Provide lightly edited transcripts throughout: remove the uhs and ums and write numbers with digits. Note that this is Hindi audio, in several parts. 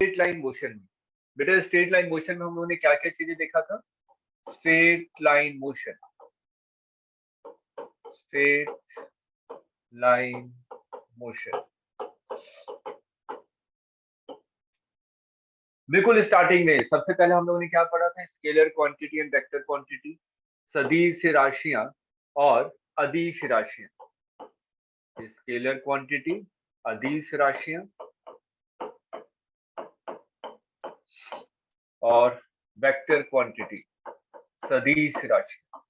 स्ट्रेट लाइन मोशन में। बेटा स्ट्रेट लाइन मोशन में हम लोगों ने क्या क्या चीजें देखा था? Straight line motion, straight line motion. बिल्कुल स्टार्टिंग में सबसे पहले हम लोगों ने क्या पढ़ा था? Scalar quantity and vector quantity, सदिश राशियां और अदिश राशियां। स्केलर क्वांटिटी, अदिश राशियां और वेक्टर क्वांटिटी, सदिश राशियां।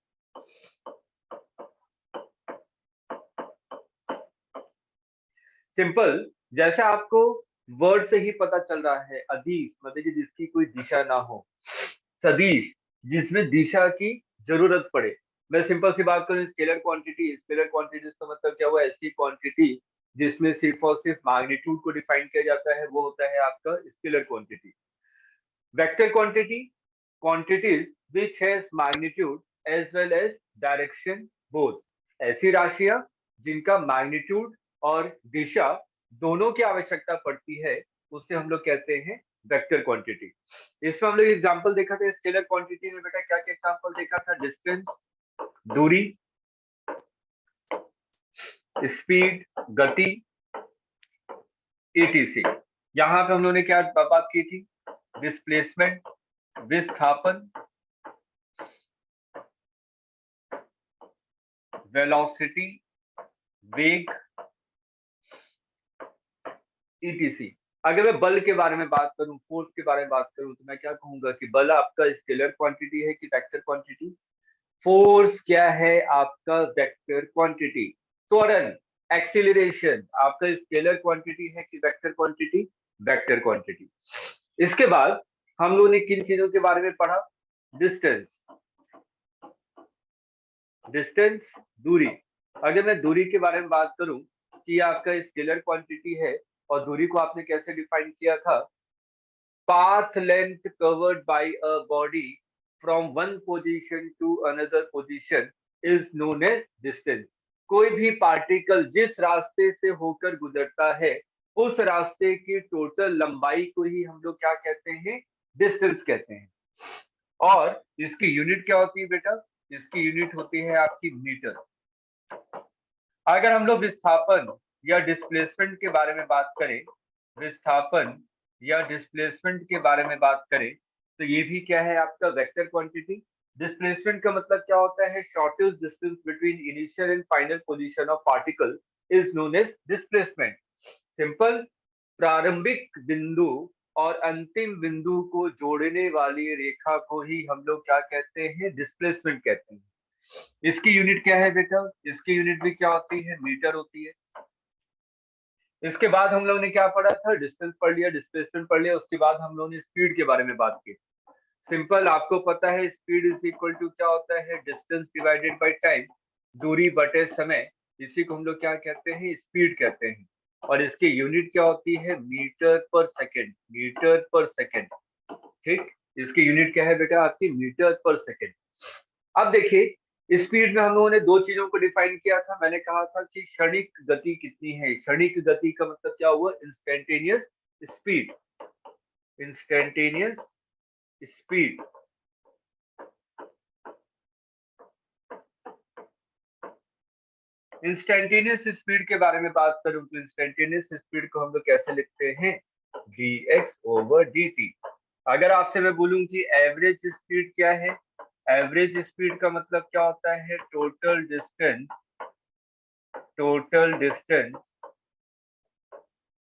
सिंपल, जैसे आपको वर्ड से ही पता चल रहा है, अदिश मतलब कि जिसकी कोई दिशा ना हो, सदिश जिसमें दिशा की जरूरत पड़े। मैं सिंपल सी बात करूं, स्केलर क्वांटिटी, स्केलर क्वांटिटी का मतलब क्या हुआ? ऐसी क्वांटिटी जिसमें सिर्फ और सिर्फ मैग्नीट्यूड को डिफाइन किया जाता है, वो होता है आपका scalar quantity. Vector quantity, quantities which has magnitude as well as direction both. ऐसी राशियां जिनका मैग्नीट्यूड और दिशा दोनों की आवश्यकता पड़ती है, उससे हम लोग कहते हैं वेक्टर क्वांटिटी। इसमें हम लोग एग्जांपल देखा था स्केलर क्वांटिटी में। बेटा क्या क्या एग्जांपल देखा था? डिस्टेंस, दूरी, स्पीड, गति, ईटीसी। यहाँ पे हम लोगों ने क्या बात की थी? डिस्प्लेसमेंट, विस्थापन, वेलोसिटी, वेग, ईटीसी। अगर मैं बल के बारे में बात करूं, फोर्स के बारे में बात करूं, तो मैं क्या कहूंगा कि बल आपका स्केलर क्वांटिटी है कि वेक्टर क्वांटिटी? फोर्स क्या है आपका? Vector quantity. त्वरण, एक्सीलरेशन आपका स्केलर क्वांटिटी है कि वेक्टर क्वांटिटी? Vector quantity. इसके बाद हम लोगों ने किन चीजों के बारे में पढ़ा? डिस्टेंस, डिस्टेंस दूरी। अगर मैं दूरी के बारे में बात करूं कि आपका स्केलर क्वांटिटी है, और दूरी को आपने कैसे डिफाइन किया था? Path length covered by a body from one position to another position is known as distance. कोई भी पार्टिकल जिस रास्ते से होकर गुजरता है, उस रास्ते की टोटल लंबाई को ही हम लोग क्या कहते हैं? डिस्टेंस कहते हैं। और इसकी यूनिट क्या होती है बेटा? इसकी यूनिट होती है आपकी मीटर। अगर हम लोग विस्थापन या डिस्प्लेसमेंट के बारे में बात करें, विस्थापन या डिस्प्लेसमेंट के बारे में बात करें, तो ये भी क्या है आपका? Vector quantity. डिस्प्लेसमेंट का मतलब क्या होता है? Shortest distance between initial and final position of particle is known as displacement. Simple, प्रारंभिक बिंदु और अंतिम बिंदु को जोड़ने वाली रेखा को ही हम लोग क्या कहते हैं? डिस्प्लेसमेंट कहते हैं। इसकी यूनिट क्या है बेटा? इसकी यूनिट भी क्या होती है? मीटर होती है। इसके बाद हम लोग ने क्या पढ़ा था? डिस्टेंस पढ़ लिया, डिस्प्लेसमेंट पढ़ लिया। उसके बाद हम लोगों ने स्पीड के बारे में बात की। सिंपल, आपको पता है स्पीड इज इक्वल टू क्या होता है? डिस्टेंस डिवाइडेड बाय टाइम, दूरी बटे समय। इसी को हम लोग क्या कहते हैं? स्पीड कहते हैं। और इसकी यूनिट क्या होती है? मीटर पर सेकेंड, मीटर पर सेकेंड। ठीक, इसकी यूनिट क्या है बेटा? आपकी मीटर पर सेकेंड। अब देखिए, स्पीड में हम लोगों ने दो चीजों को डिफाइन किया था। मैंने कहा था कि क्षणिक गति कितनी है। क्षणिक गति का मतलब क्या हुआ? Instantaneous speed, instantaneous speed. Instantaneous speed के बारे में बात करूं तो इंस्टेंटेनियस स्पीड को हम लोग कैसे लिखते हैं? dx/dt। अगर आपसे मैं बोलूं कि एवरेज स्पीड क्या है? एवरेज स्पीड का मतलब क्या होता है? Total distance, total distance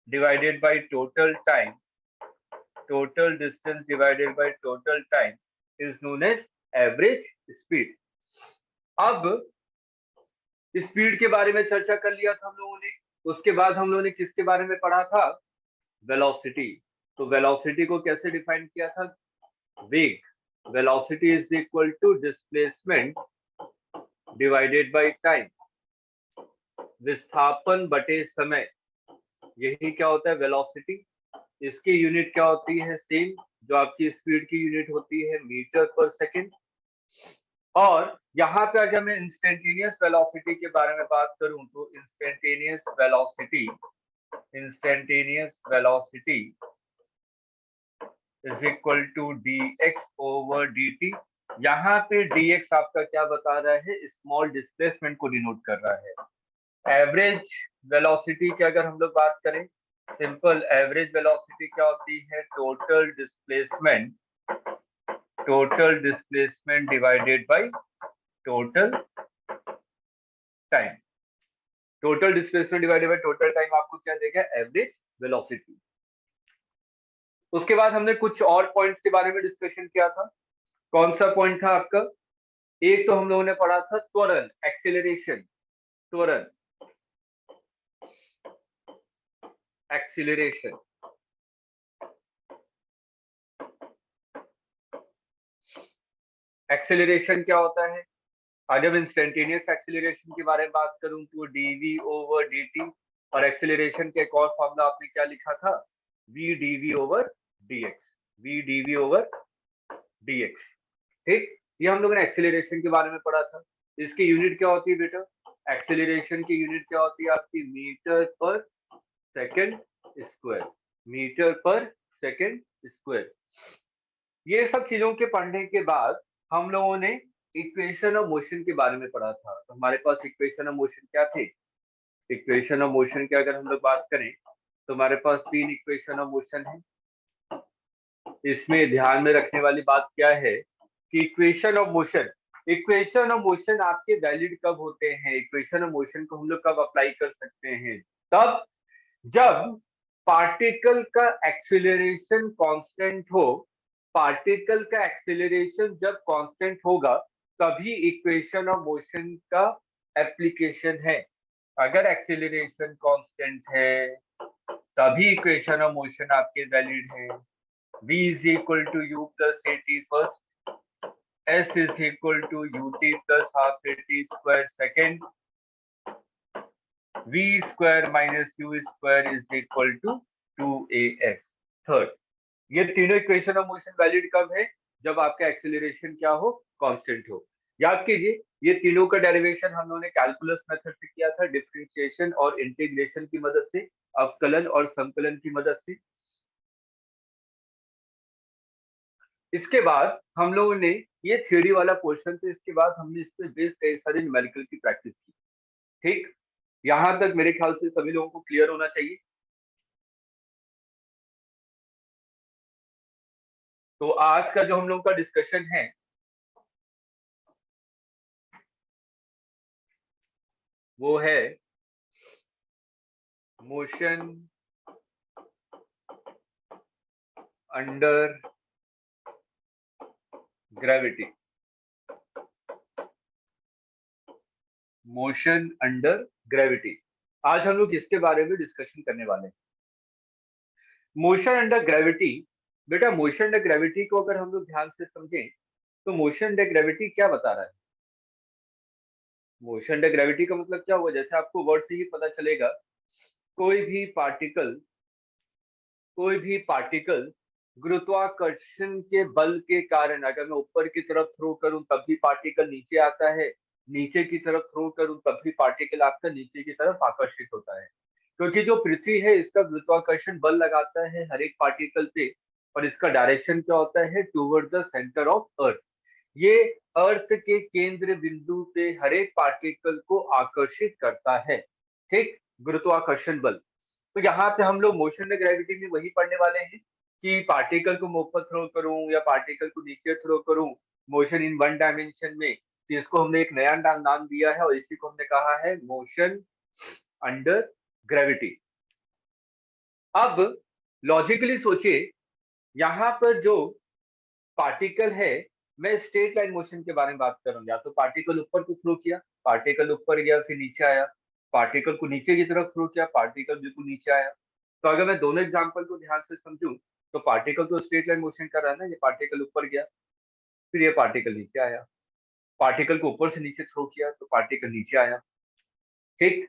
divided by total time, total distance divided by total time is known as average speed। अब स्पीड के बारे में चर्चा कर लिया था हम लोगों ने। उसके बाद हम लोगों ने किसके बारे में पढ़ा था? वेलोसिटी। तो वेलोसिटी को कैसे डिफाइन किया था? वेग। Velocity is equal to displacement divided by time, विस्थापन बटे समय। यही क्या होता है? वेलोसिटी। इसकी यूनिट क्या होती है? सेम जो आपकी स्पीड की यूनिट होती है, मीटर पर सेकेंड। और यहाँ पे अगर मैं इंस्टेंटेनियस वेलोसिटी के बारे में बात करूं तो instantaneous velocity, instantaneous velocity is equal to dx over dt। यहाँ पे dx आपका क्या बता रहा है, स्मॉल डिस्प्लेसमेंट को डिनोट कर रहा है। एवरेज वेलोसिटी की अगर हम लोग बात करें, सिंपल एवरेज वेलोसिटी क्या होती है, total displacement divided by total time. Total displacement divided by total time आपको क्या देगा, एवरेज वेलोसिटी। उसके बाद हमने कुछ और पॉइंट्स के बारे में डिस्कशन किया था। कौन सा पॉइंट था आपका, एक तो हम लोगों ने पढ़ा था त्वरण, एक्सीलरेशन, त्वरण, एक्सीलरेशन। एक्सीलरेशन क्या होता है, जब इंस्टेंटेनियस एक्सीलरेशन के बारे में बात करूं तो dv ओवर dt, और एक्सीलरेशन के एक और फॉर्मूला आपने क्या लिखा था, v dv over dx, v dv over dx। ठीक, ये हम लोगों ने एक्सीलरेशन के बारे में पढ़ा था। इसकी यूनिट क्या होती है बेटा, एक्सीलरेशन की यूनिट क्या होती है आपकी, मीटर पर सेकंड स्क्वायर, मीटर पर सेकंड स्क्वायर। ये सब चीजों के पढ़ने के बाद हम लोगों ने इक्वेशन ऑफ मोशन के बारे में पढ़ा था। तो हमारे पास इक्वेशन ऑफ मोशन क्या थे, इक्वेशन ऑफ मोशन की अगर हम लोग बात करें तो हमारे पास तीन इक्वेशन ऑफ मोशन है। इसमें ध्यान में रखने वाली बात क्या है कि इक्वेशन ऑफ मोशन आपके वैलिड कब होते हैं, इक्वेशन ऑफ मोशन को हम लोग कब अप्लाई कर सकते हैं, तब जब पार्टिकल का एक्सीलरेशन कांस्टेंट हो। पार्टिकल का एक्सीलरेशन जब कांस्टेंट होगा तभी इक्वेशन ऑफ मोशन का एप्लीकेशन है। अगर एक्सीलरेशन कांस्टेंट है तभी इक्वेशन ऑफ मोशन आपके वैलिड है। v is equal to u plus at first, s is equal to ut plus half at square second, v square minus u square is equal to 2as third. ये तीनों इक्वेशन ऑफ मोशन वैलिड कब है, जब आपका एक्सीलरेशन क्या हो, कांस्टेंट हो। याद कीजिए ये तीनों का डेरिवेशन हम लोगों ने कैलकुलस मेथड से किया था, डिफरेंशिएशन और इंटीग्रेशन की मदद से, अवकलन और संकलन की मदद से। इसके बाद हम लोगों ने, ये थ्योरी वाला पोर्शन था, इसके बाद हमने इस पे बेस्ड कई सारे न्यूमेरिकल की प्रैक्टिस की। ठीक, यहां तक मेरे ख्याल से सभी लोगों को क्लियर होना चाहिए। तो आज का जो हम लोगों का डिस्कशन है वो है motion under gravity. Motion under gravity, आज हम लोग इसके बारे में डिस्कशन करने वाले हैं। मोशन अंडर ग्रेविटी, बेटा मोशन अंडर ग्रेविटी को अगर हम लोग ध्यान से समझें तो मोशन अंडर ग्रेविटी क्या बता रहा है। मोशन अंडर ग्रेविटी का मतलब क्या हुआ, जैसे आपको वर्ड से ही पता चलेगा, कोई भी पार्टिकल गुरुत्वाकर्षण के बल के कारण, अगर मैं ऊपर की तरफ थ्रो करूं तब भी पार्टिकल नीचे आता है, नीचे की तरफ थ्रो करूं तब भी पार्टिकल आपका नीचे की तरफ आकर्षित होता है, क्योंकि जो पृथ्वी है इसका गुरुत्वाकर्षण बल लगाता है हर एक पार्टिकल पे, और इसका डायरेक्शन क्या होता है, toward the centre of earth. ये अर्थ के केंद्र बिंदु पे हर एक पार्टिकल को आकर्षित करता है। ठीक, गुरुत्वाकर्षण बल। तो यहाँ पे हम लोग मोशन में ग्रेविटी में वही पढ़ने वाले हैं कि पार्टिकल को मैं ऊपर थ्रो करूं या पार्टिकल को नीचे थ्रो करूं, मोशन इन वन डायमेंशन में, तो इसको हमने एक नया नाम दिया है और इसी को हमने कहा है मोशन अंडर ग्रेविटी। अब लॉजिकली सोचिए, यहाँ पर जो पार्टिकल है, मैं स्ट्रेट लाइन मोशन के बारे में बात कर रहा हूँ, या तो पार्टिकल ऊपर को थ्रो किया, पार्टिकल ऊपर गया फिर नीचे आया, पार्टिकल को नीचे की तरफ थ्रो किया, पार्टिकल बिल्कुल नीचे आया। तो अगर मैं दोनों एग्जांपल को ध्यान से समझूं तो पार्टिकल तो स्ट्रेट लाइन मोशन कर रहा है ना, ये पार्टिकल ऊपर गया फिर ये पार्टिकल नीचे आया, पार्टिकल को ऊपर से नीचे थ्रो किया तो पार्टिकल नीचे आया। ठीक,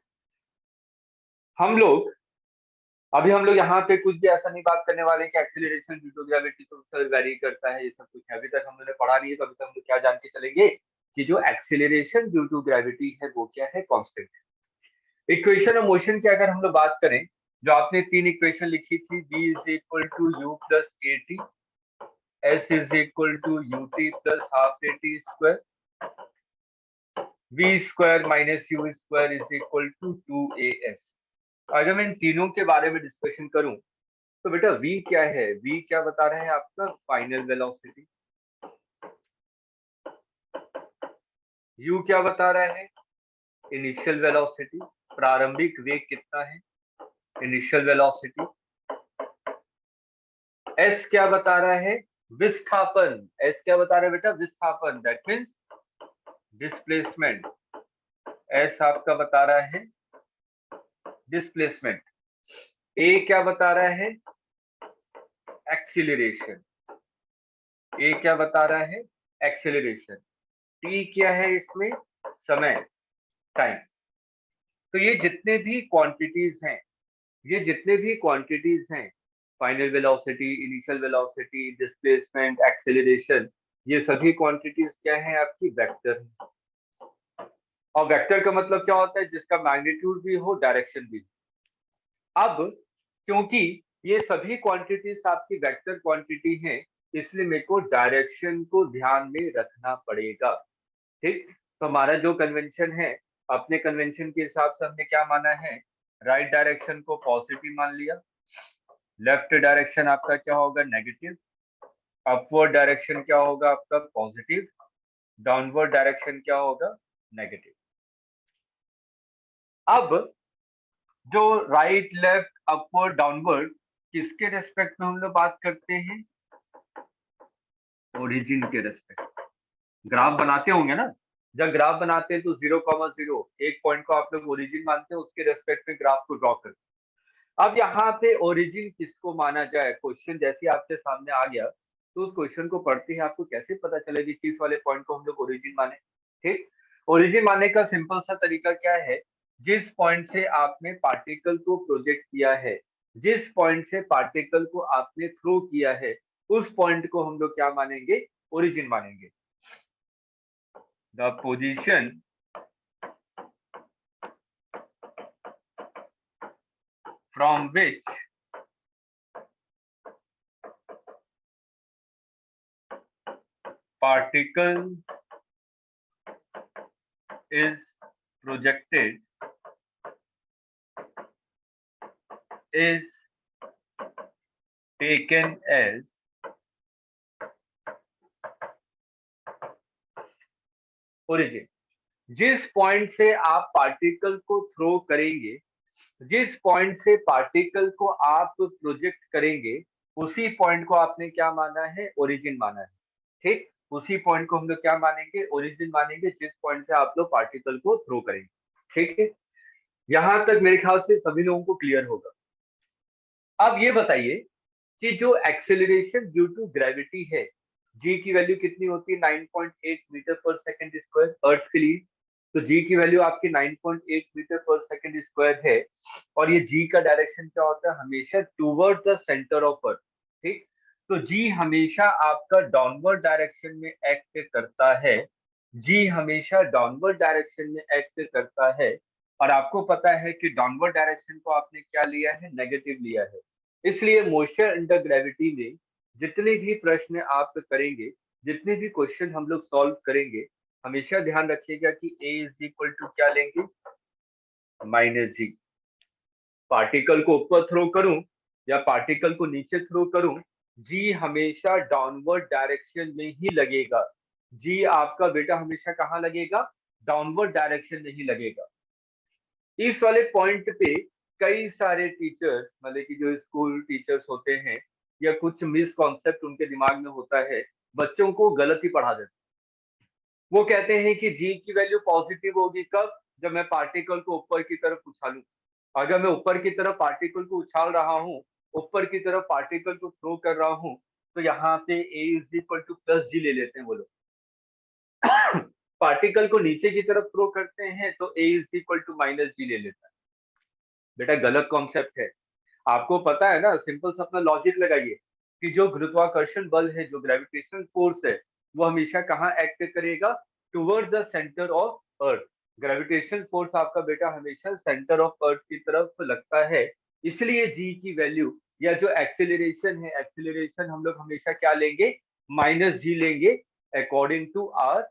हम लोग यहाँ पे कुछ भी ऐसा नहीं बात करने वाले कि एक्सीलरेशन ड्यू टू ग्रेविटी तो सर वेरी करता है, ये सब कुछ अभी तक हम लोगों ने पढ़ा नहीं है, तो अभी तक हम लोग क्या जान के चलेंगे कि जो एक्सीलरेशन ड्यू टू ग्रेविटी है वो क्या है, कांस्टेंट। इक्वेशन ऑफ मोशन की अगर हम लोग बात करें, जो आपने तीन इक्वेशन लिखी थी, v is equal to u plus a t, s is equal to ut plus half at square, v square minus u square is equal to 2as। अगर मैं इन तीनों के बारे में डिस्कशन करूं तो बेटा v क्या है, v क्या बता रहा है आपका फाइनल वेलोसिटी, u क्या बता रहा है इनिशियल वेलोसिटी, प्रारंभिक वेग कितना है इनिशियल वेलोसिटी, s क्या बता रहा है विस्थापन, s क्या बता रहा है बेटा विस्थापन, दैट मींस डिस्प्लेसमेंट, s आपका बता रहा है डिस्प्लेसमेंट, a क्या बता रहा है एक्सीलरेशन, a क्या बता रहा है एक्सीलरेशन, t क्या है इसमें समय टाइम। तो ये जितने भी क्वांटिटीज हैं, ये जितने भी क्वांटिटीज हैं final velocity, initial velocity, displacement, acceleration, ये सभी क्वांटिटीज क्या है आपकी वेक्टर है। और वेक्टर का मतलब क्या होता है जिसका मैग्नीट्यूड भी हो डायरेक्शन भी। अब क्योंकि ये सभी क्वांटिटीज आपकी वेक्टर क्वांटिटी हैं इसलिए मेरे को डायरेक्शन को ध्यान में रखना पड़ेगा। ठीक, तो हमारा जो कन्वेंशन है अपने कन्वेंशन के हिसाब से हमने क्या माना है, राइट डायरेक्शन को पॉजिटिव मान लिया, लेफ्ट डायरेक्शन आपका क्या होगा नेगेटिव, अपवर्ड डायरेक्शन क्या होगा आपका पॉजिटिव, डाउनवर्ड डायरेक्शन क्या होगा नेगेटिव। अब जो राइट लेफ्ट अपवर्ड डाउनवर्ड किसके रेस्पेक्ट में हम लोग बात करते हैं, ओरिजिन के रेस्पेक्ट। ग्राफ बनाते होंगे ना, जब ग्राफ बनाते हैं तो 0,0 एक पॉइंट को आप लोग ओरिजिन मानते हैं, उसके रेस्पेक्ट में ग्राफ को ड्रॉ करते हैं। अब यहाँ पे ओरिजिन किसको माना जाए, क्वेश्चन जैसे आपके सामने आ गया तो उस क्वेश्चन को पढ़ते ही आपको कैसे पता चलेगी किस वाले पॉइंट को हम लोग ओरिजिन माने। ठीक, ओरिजिन मानने का सिंपल सा तरीका क्या है, जिस पॉइंट से आपने पार्टिकल को प्रोजेक्ट किया है, जिस पॉइंट से पार्टिकल को आपने थ्रो किया है, उस पॉइंट को हम लोग क्या मानेंगे ओरिजिन मानेंगे। The position from which particle is projected is taken as origin। जिस पॉइंट से आप पार्टिकल को थ्रो करेंगे, जिस पॉइंट से पार्टिकल को आप प्रोजेक्ट करेंगे, उसी पॉइंट को आपने क्या माना है ओरिजिन माना है। ठीक, उसी पॉइंट को हम लोग क्या मानेंगे ओरिजिन मानेंगे, जिस पॉइंट से आप लोग पार्टिकल को थ्रो करेंगे। ठीक है, यहां तक मेरे ख्याल से सभी लोगों को क्लियर होगा। अब ये बताइए कि जो एक्सेलरेशन ड्यू टू ग्रेविटी है, जी की वैल्यू कितनी होती है 9.8 मीटर पर सेकंड स्क्वायर अर्थ के लिए। तो जी की वैल्यू आपकी 9.8 मीटर पर सेकंड स्क्वायर है और ये जी का डायरेक्शन क्या होता है हमेशा toward the centre of earth. ठीक, तो जी हमेशा आपका डाउनवर्ड डायरेक्शन में एक्ट करता है, जी हमेशा डाउनवर्ड डायरेक्शन में एक्ट करता है। और आपको पता है कि डाउनवर्ड डायरेक्शन को आपने क्या लिया है नेगेटिव लिया है। इसलिए मोशन अंडर ग्रेविटी में जितने भी प्रश्न आप करेंगे, जितने भी क्वेश्चन हम लोग सॉल्व करेंगे, हमेशा ध्यान रखिएगा कि a इज इक्वल टू क्या लेंगे माइनस जी। पार्टिकल को ऊपर थ्रो करूं या पार्टिकल को नीचे थ्रो करूं, जी हमेशा डाउनवर्ड डायरेक्शन में ही लगेगा। जी आपका बेटा हमेशा कहाँ लगेगा डाउनवर्ड डायरेक्शन में ही लगेगा। इस वाले पॉइंट पे कई सारे टीचर्स मतलब कि जो स्कूल टीचर्स होते हैं या कुछ मिसकॉन्सेप्ट उनके दिमाग में होता है, बच्चों को गलत ही पढ़ा देते। वो कहते हैं कि जी की वैल्यू पॉजिटिव होगी कब, जब मैं पार्टिकल को ऊपर की तरफ उछालूं। अगर मैं ऊपर की तरफ पार्टिकल को उछाल रहा हूँ, ऊपर की तरफ पार्टिकल को थ्रो कर रहा हूँ, तो यहाँ पे a is equal to plus g ले लेते हैं वो लोग। पार्टिकल को नीचे की तरफ थ्रो करते हैं तो a is equal to minus g ले लेता है। बेटा गलत कॉन्सेप्ट है, आपको पता है ना, सिंपल सा अपना लॉजिक लगाइए कि जो गुरुत्वाकर्षण बल है, जो ग्रेविटेशनल फोर्स है, वो हमेशा कहाँ एक्ट करेगा toward the centre of earth. Gravitational force आपका बेटा हमेशा सेंटर ऑफ अर्थ की तरफ लगता है, इसलिए जी की वैल्यू या जो एक्सेलरेशन है, एक्सेलरेशन हम लोग हमेशा क्या लेंगे माइनस जी लेंगे अकॉर्डिंग टू आवर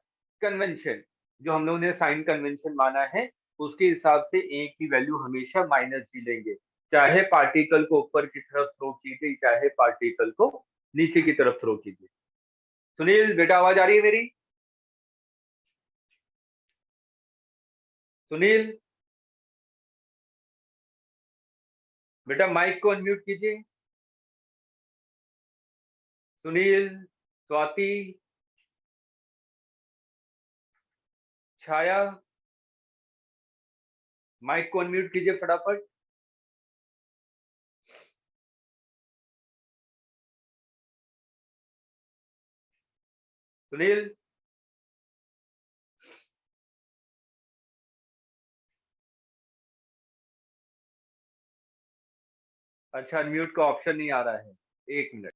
कन्वेंशन। जो हम लोगों ने साइन कन्वेंशन माना है उसके हिसाब से ए की वैल्यू हमेशा माइनस जी लेंगे, चाहे पार्टिकल को ऊपर की तरफ थ्रो कीजिए चाहे पार्टिकल को नीचे की तरफ थ्रो कीजिए। सुनील बेटा आवाज आ रही है मेरी? सुनील बेटा माइक को अनम्यूट कीजिए। सुनील, स्वाति, छाया, माइक को अनम्यूट कीजिए फटाफट। सुनील, अच्छा अनम्यूट का ऑप्शन नहीं आ रहा है, एक मिनट।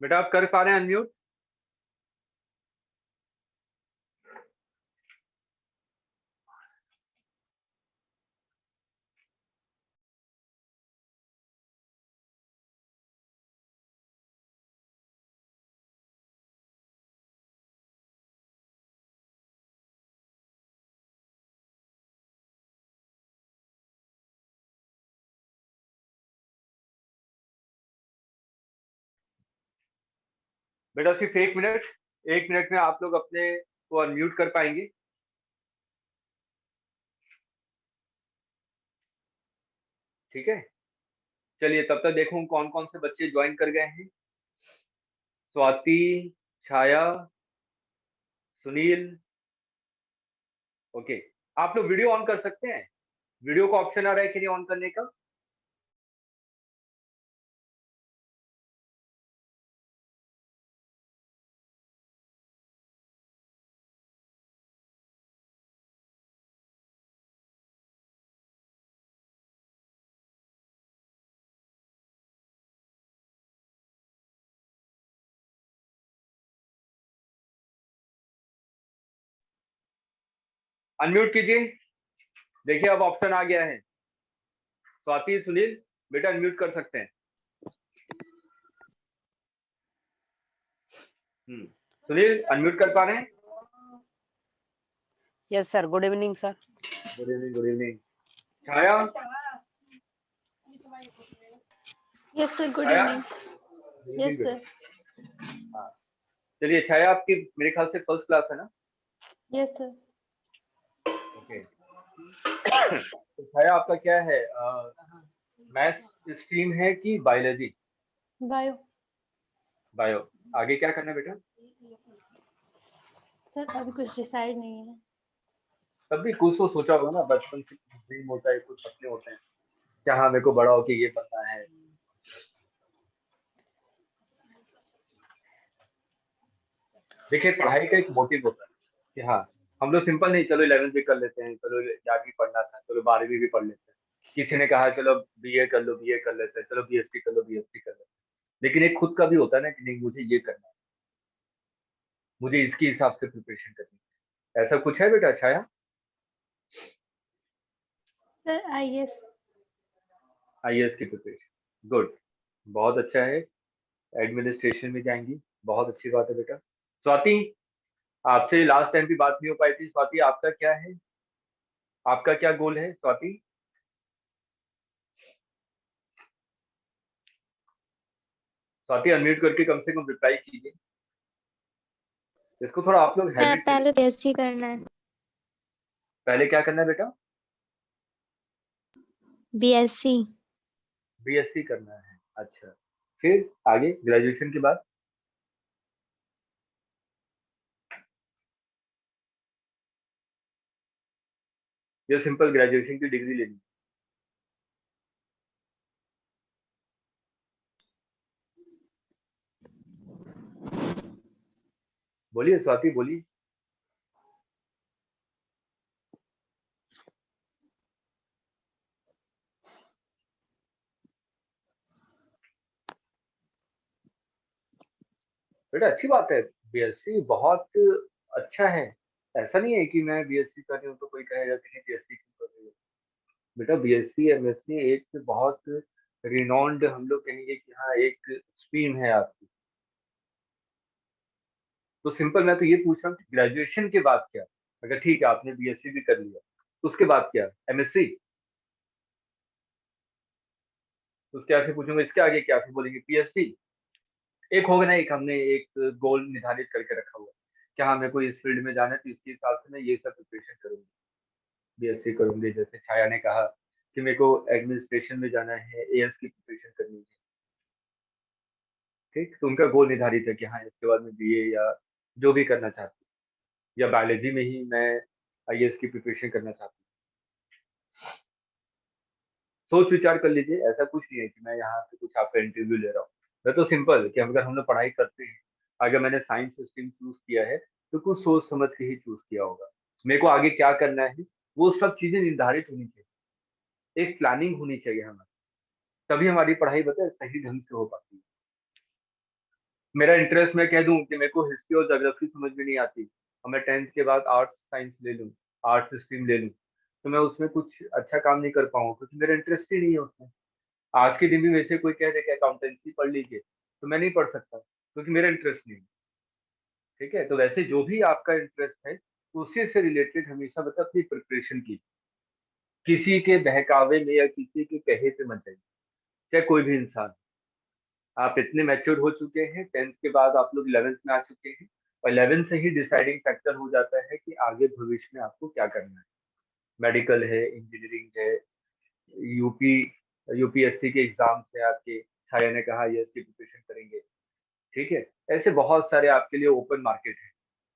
बेटा आप कर पा रहे हैं अनम्यूट? बेटा सिर्फ एक मिनट, एक मिनट में आप लोग अपने को अनम्यूट कर पाएंगे? ठीक है, चलिए तब तक देखूं कौन कौन से बच्चे ज्वाइन कर गए हैं। स्वाति, छाया, सुनील, ओके। आप लोग वीडियो ऑन कर सकते हैं? वीडियो का ऑप्शन आ रहा है कि नहीं ऑन करने का? अनम्यूट कीजिए, देखिए अब ऑप्शन आ गया है। स्वाति, सुनील बेटा अनम्यूट कर सकते हैं। सुनील अनम्यूट कर पा रहे हैं? Yes sir, good evening sir. Good evening, good evening. Chhaya? Yes sir, good evening. Yes sir. चलिए छाया आपकी मेरे ख्याल से फर्स्ट क्लास है ना? Yes sir. ओके। तो छाया आपका क्या है, मैथ स्ट्रीम है कि बायोलॉजी? बायो। बायो। आगे क्या करना है बेटा? सर अभी कुछ डिसाइड नहीं है। तब भी कुछ तो सोचा होगा ना, बचपन से ड्रीम होता है, कुछ सपने होते हैं क्या, हाँ मेरे को बड़ा होके ये बनना है। देखिए पढ़ाई का एक मोटिव होता है कि हाँ हम लोग सिंपल नहीं, चलो 11वीं भी कर लेते हैं, चलो 11वीं पढ़ना था चलो 12वीं भी पढ़ लेते हैं। किसी ने कहा चलो बीए कर लो, बीए कर लेते हैं, चलो बीएससी कर लो, बीएससी कर लेते हैं। लेकिन एक खुद का भी होता है ना कि नहीं मुझे ये करना है, मुझे इसके हिसाब से प्रिपरेशन करनी है। ऐसा कुछ है बेटा छाया? Sir IAS. आईएएस की प्रिपरेशन, गुड, बहुत अच्छा है। एडमिनिस्ट्रेशन में जाएंगी, बहुत अच्छी बात है बेटा। स्वाति, आपसे लास्ट टाइम भी बात नहीं हो पाई थी। स्वाति आपका क्या है, आपका क्या गोल है स्वाति? स्वाति अनम्यूट करके कम से कम रिप्लाई कीजिए। इसको थोड़ा आप लोग हैबिट पहले बीएससी करना है। पहले क्या करना है बेटा? BSc. बीएससी करना है, अच्छा। फिर आगे ग्रेजुएशन के बाद? या सिंपल ग्रेजुएशन की डिग्री लेनी? बोलिए स्वाति, बोलिए। बेटा अच्छी बात है, बीएससी बहुत अच्छा है। ऐसा नहीं है कि मैं बीएससी कर रही हूँ तो कोई कहेगा कि नहीं बीएससी क्यों कर रही हो। बेटा बीएससी एमएससी एक बहुत रिनॉन्ड, हम लोग कहेंगे कि हाँ एक स्ट्रीम है आपकी। तो सिंपल मैं तो ये पूछ रहा हूँ कि ग्रेजुएशन के बाद क्या? अगर ठीक है आपने बीएससी भी कर लिया, तो उसके बाद क्या? एमएससी? तो क्या फिर पूछूंगा इसके आगे क्या, फिर बोलेंगे पीएचडी? एक होगा ना, एक हमने एक गोल निर्धारित करके रखा हुआ है कि हाँ मेरे को इस फील्ड में जाना है, तो इसके हिसाब से मैं ये सब प्रिपरेशन करूंगी, बीएससी करूंगी। जैसे छाया ने कहा कि मेरे को एडमिनिस्ट्रेशन में जाना है, एएस की प्रिपरेशन करनी है, ठीक। तो उनका गोल निर्धारित है कि हाँ इसके बाद मैं बीए या जो भी करना चाहती हूँ, या बायोलॉजी में ही मैं आईएएस की प्रिपरेशन करना चाहती हूँ। सोच विचार कर लीजिए, ऐसा कुछ नहीं है कि मैं यहाँ से कुछ आपका इंटरव्यू ले रहा हूँ। मैं तो सिंपल कि अगर हम लोग पढ़ाई करते हैं, अगर मैंने साइंस स्ट्रीम चूज किया है तो कुछ सोच समझ के ही चूज किया होगा। मेरे को आगे क्या करना है वो सब चीजें निर्धारित होनी चाहिए, एक प्लानिंग होनी चाहिए हमें, तभी हमारी पढ़ाई बताए सही ढंग से हो पाती है। मेरा इंटरेस्ट मैं कह दूं कि मेरे को हिस्ट्री और ज्योग्राफी समझ में नहीं आती, और मैं 10th के बाद आर्ट्स साइंस ले लूं, आर्ट्स स्ट्रीम ले लूं, तो मैं उसमें कुछ अच्छा काम नहीं कर पाऊंगा क्योंकि मेरा इंटरेस्ट ही नहीं है उसमें। आज के दिन भी वैसे कोई कह दे कि अकाउंटेंसी पढ़ लीजिए, तो मैं नहीं पढ़ सकता क्योंकि मेरा इंटरेस्ट नहीं है। ठीक है, तो वैसे जो भी आपका इंटरेस्ट है उसी से रिलेटेड हमेशा बता अपनी प्रिपरेशन की, किसी के बहकावे में या किसी के कहे पे मत जाइए, चाहे कोई भी इंसान। आप इतने मैच्योर हो चुके हैं, 10th के बाद आप लोग 11th में आ चुके हैं, और 11th से ही डिसाइडिंग फैक्टर हो जाता है कि आगे भविष्य में आपको क्या करना है। मेडिकल है, इंजीनियरिंग है, यूपी यूपीएससी के एग्जाम्स है आपके, छाया ने कहा ये की प्रिपरेशन करेंगे, ठीक है। ऐसे बहुत सारे आपके लिए ओपन मार्केट है,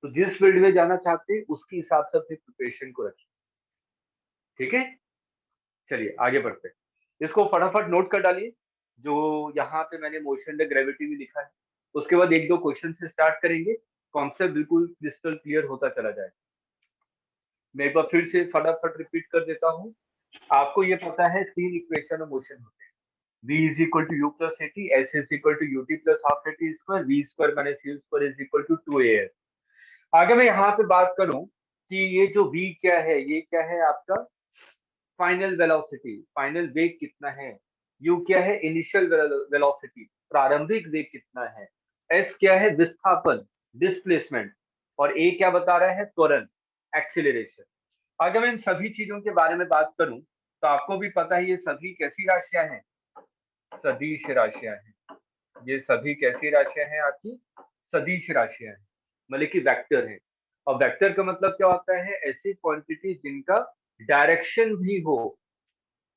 तो जिस फील्ड में जाना चाहते हैं उसके हिसाब से अपनी प्रिपरेशन को रखिए, ठीक है। चलिए आगे बढ़ते हैं, इसको फटाफट नोट कर डालिए जो यहाँ पे मैंने मोशन द ग्रेविटी में लिखा है। उसके बाद एक दो क्वेश्चन से स्टार्ट करेंगे, कॉन्सेप्ट बिल्कुल क्रिस्टल क्लियर होता चला जाए। मैं एक बार फिर से फटाफट रिपीट कर देता हूँ। आपको ये पता है तीन इक्वेशन ऑफ मोशन होते हैं, v is equal to u plus at, s is equal to ut plus half at square, v square minus u square is equal to 2as। आगे मैं यहाँ पे बात करूं कि ये जो v क्या है, ये क्या है आपका फाइनल वेलोसिटी, फाइनल वेग कितना है। u क्या है, इनिशियल वेलोसिटी, प्रारंभिक वेग कितना है। s क्या है, विस्थापन, डिस्प्लेसमेंट। और a क्या बता रहा है, त्वरण, एक्सीलरेशन। अगर मैं इन सभी चीजों के बारे में बात करूं तो आपको भी पता है ये सभी कैसी राशियां हैं, सदिश राशियां हैं। ये सभी कैसी राशियां हैं आपकी, सदिश राशियां हैं, मतलब कि वेक्टर है। और वेक्टर का मतलब क्या होता है, ऐसी क्वांटिटी जिनका डायरेक्शन भी हो,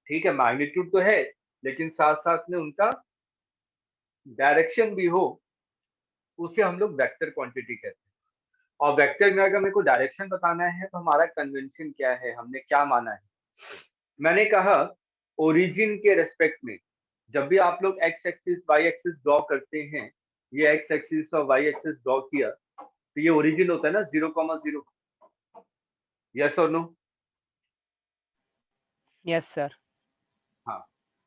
ठीक है। मैग्नीट्यूड तो है लेकिन साथ साथ में उनका डायरेक्शन भी हो, उसे हम लोग वेक्टर क्वांटिटी कहते हैं। और वेक्टर में अगर मेरे को डायरेक्शन बताना है तो हमारा कन्वेंशन क्या है, हमने क्या माना है। मैंने कहा ओरिजिन के रेस्पेक्ट में जब भी आप लोग x axis y axis draw करते हैं, ये एक्स एक्सिस और वाई एक्सिस ड्रॉ किया तो ये ओरिजिन होता है ना 0,0। यस और नो? Yes sir. हाँ,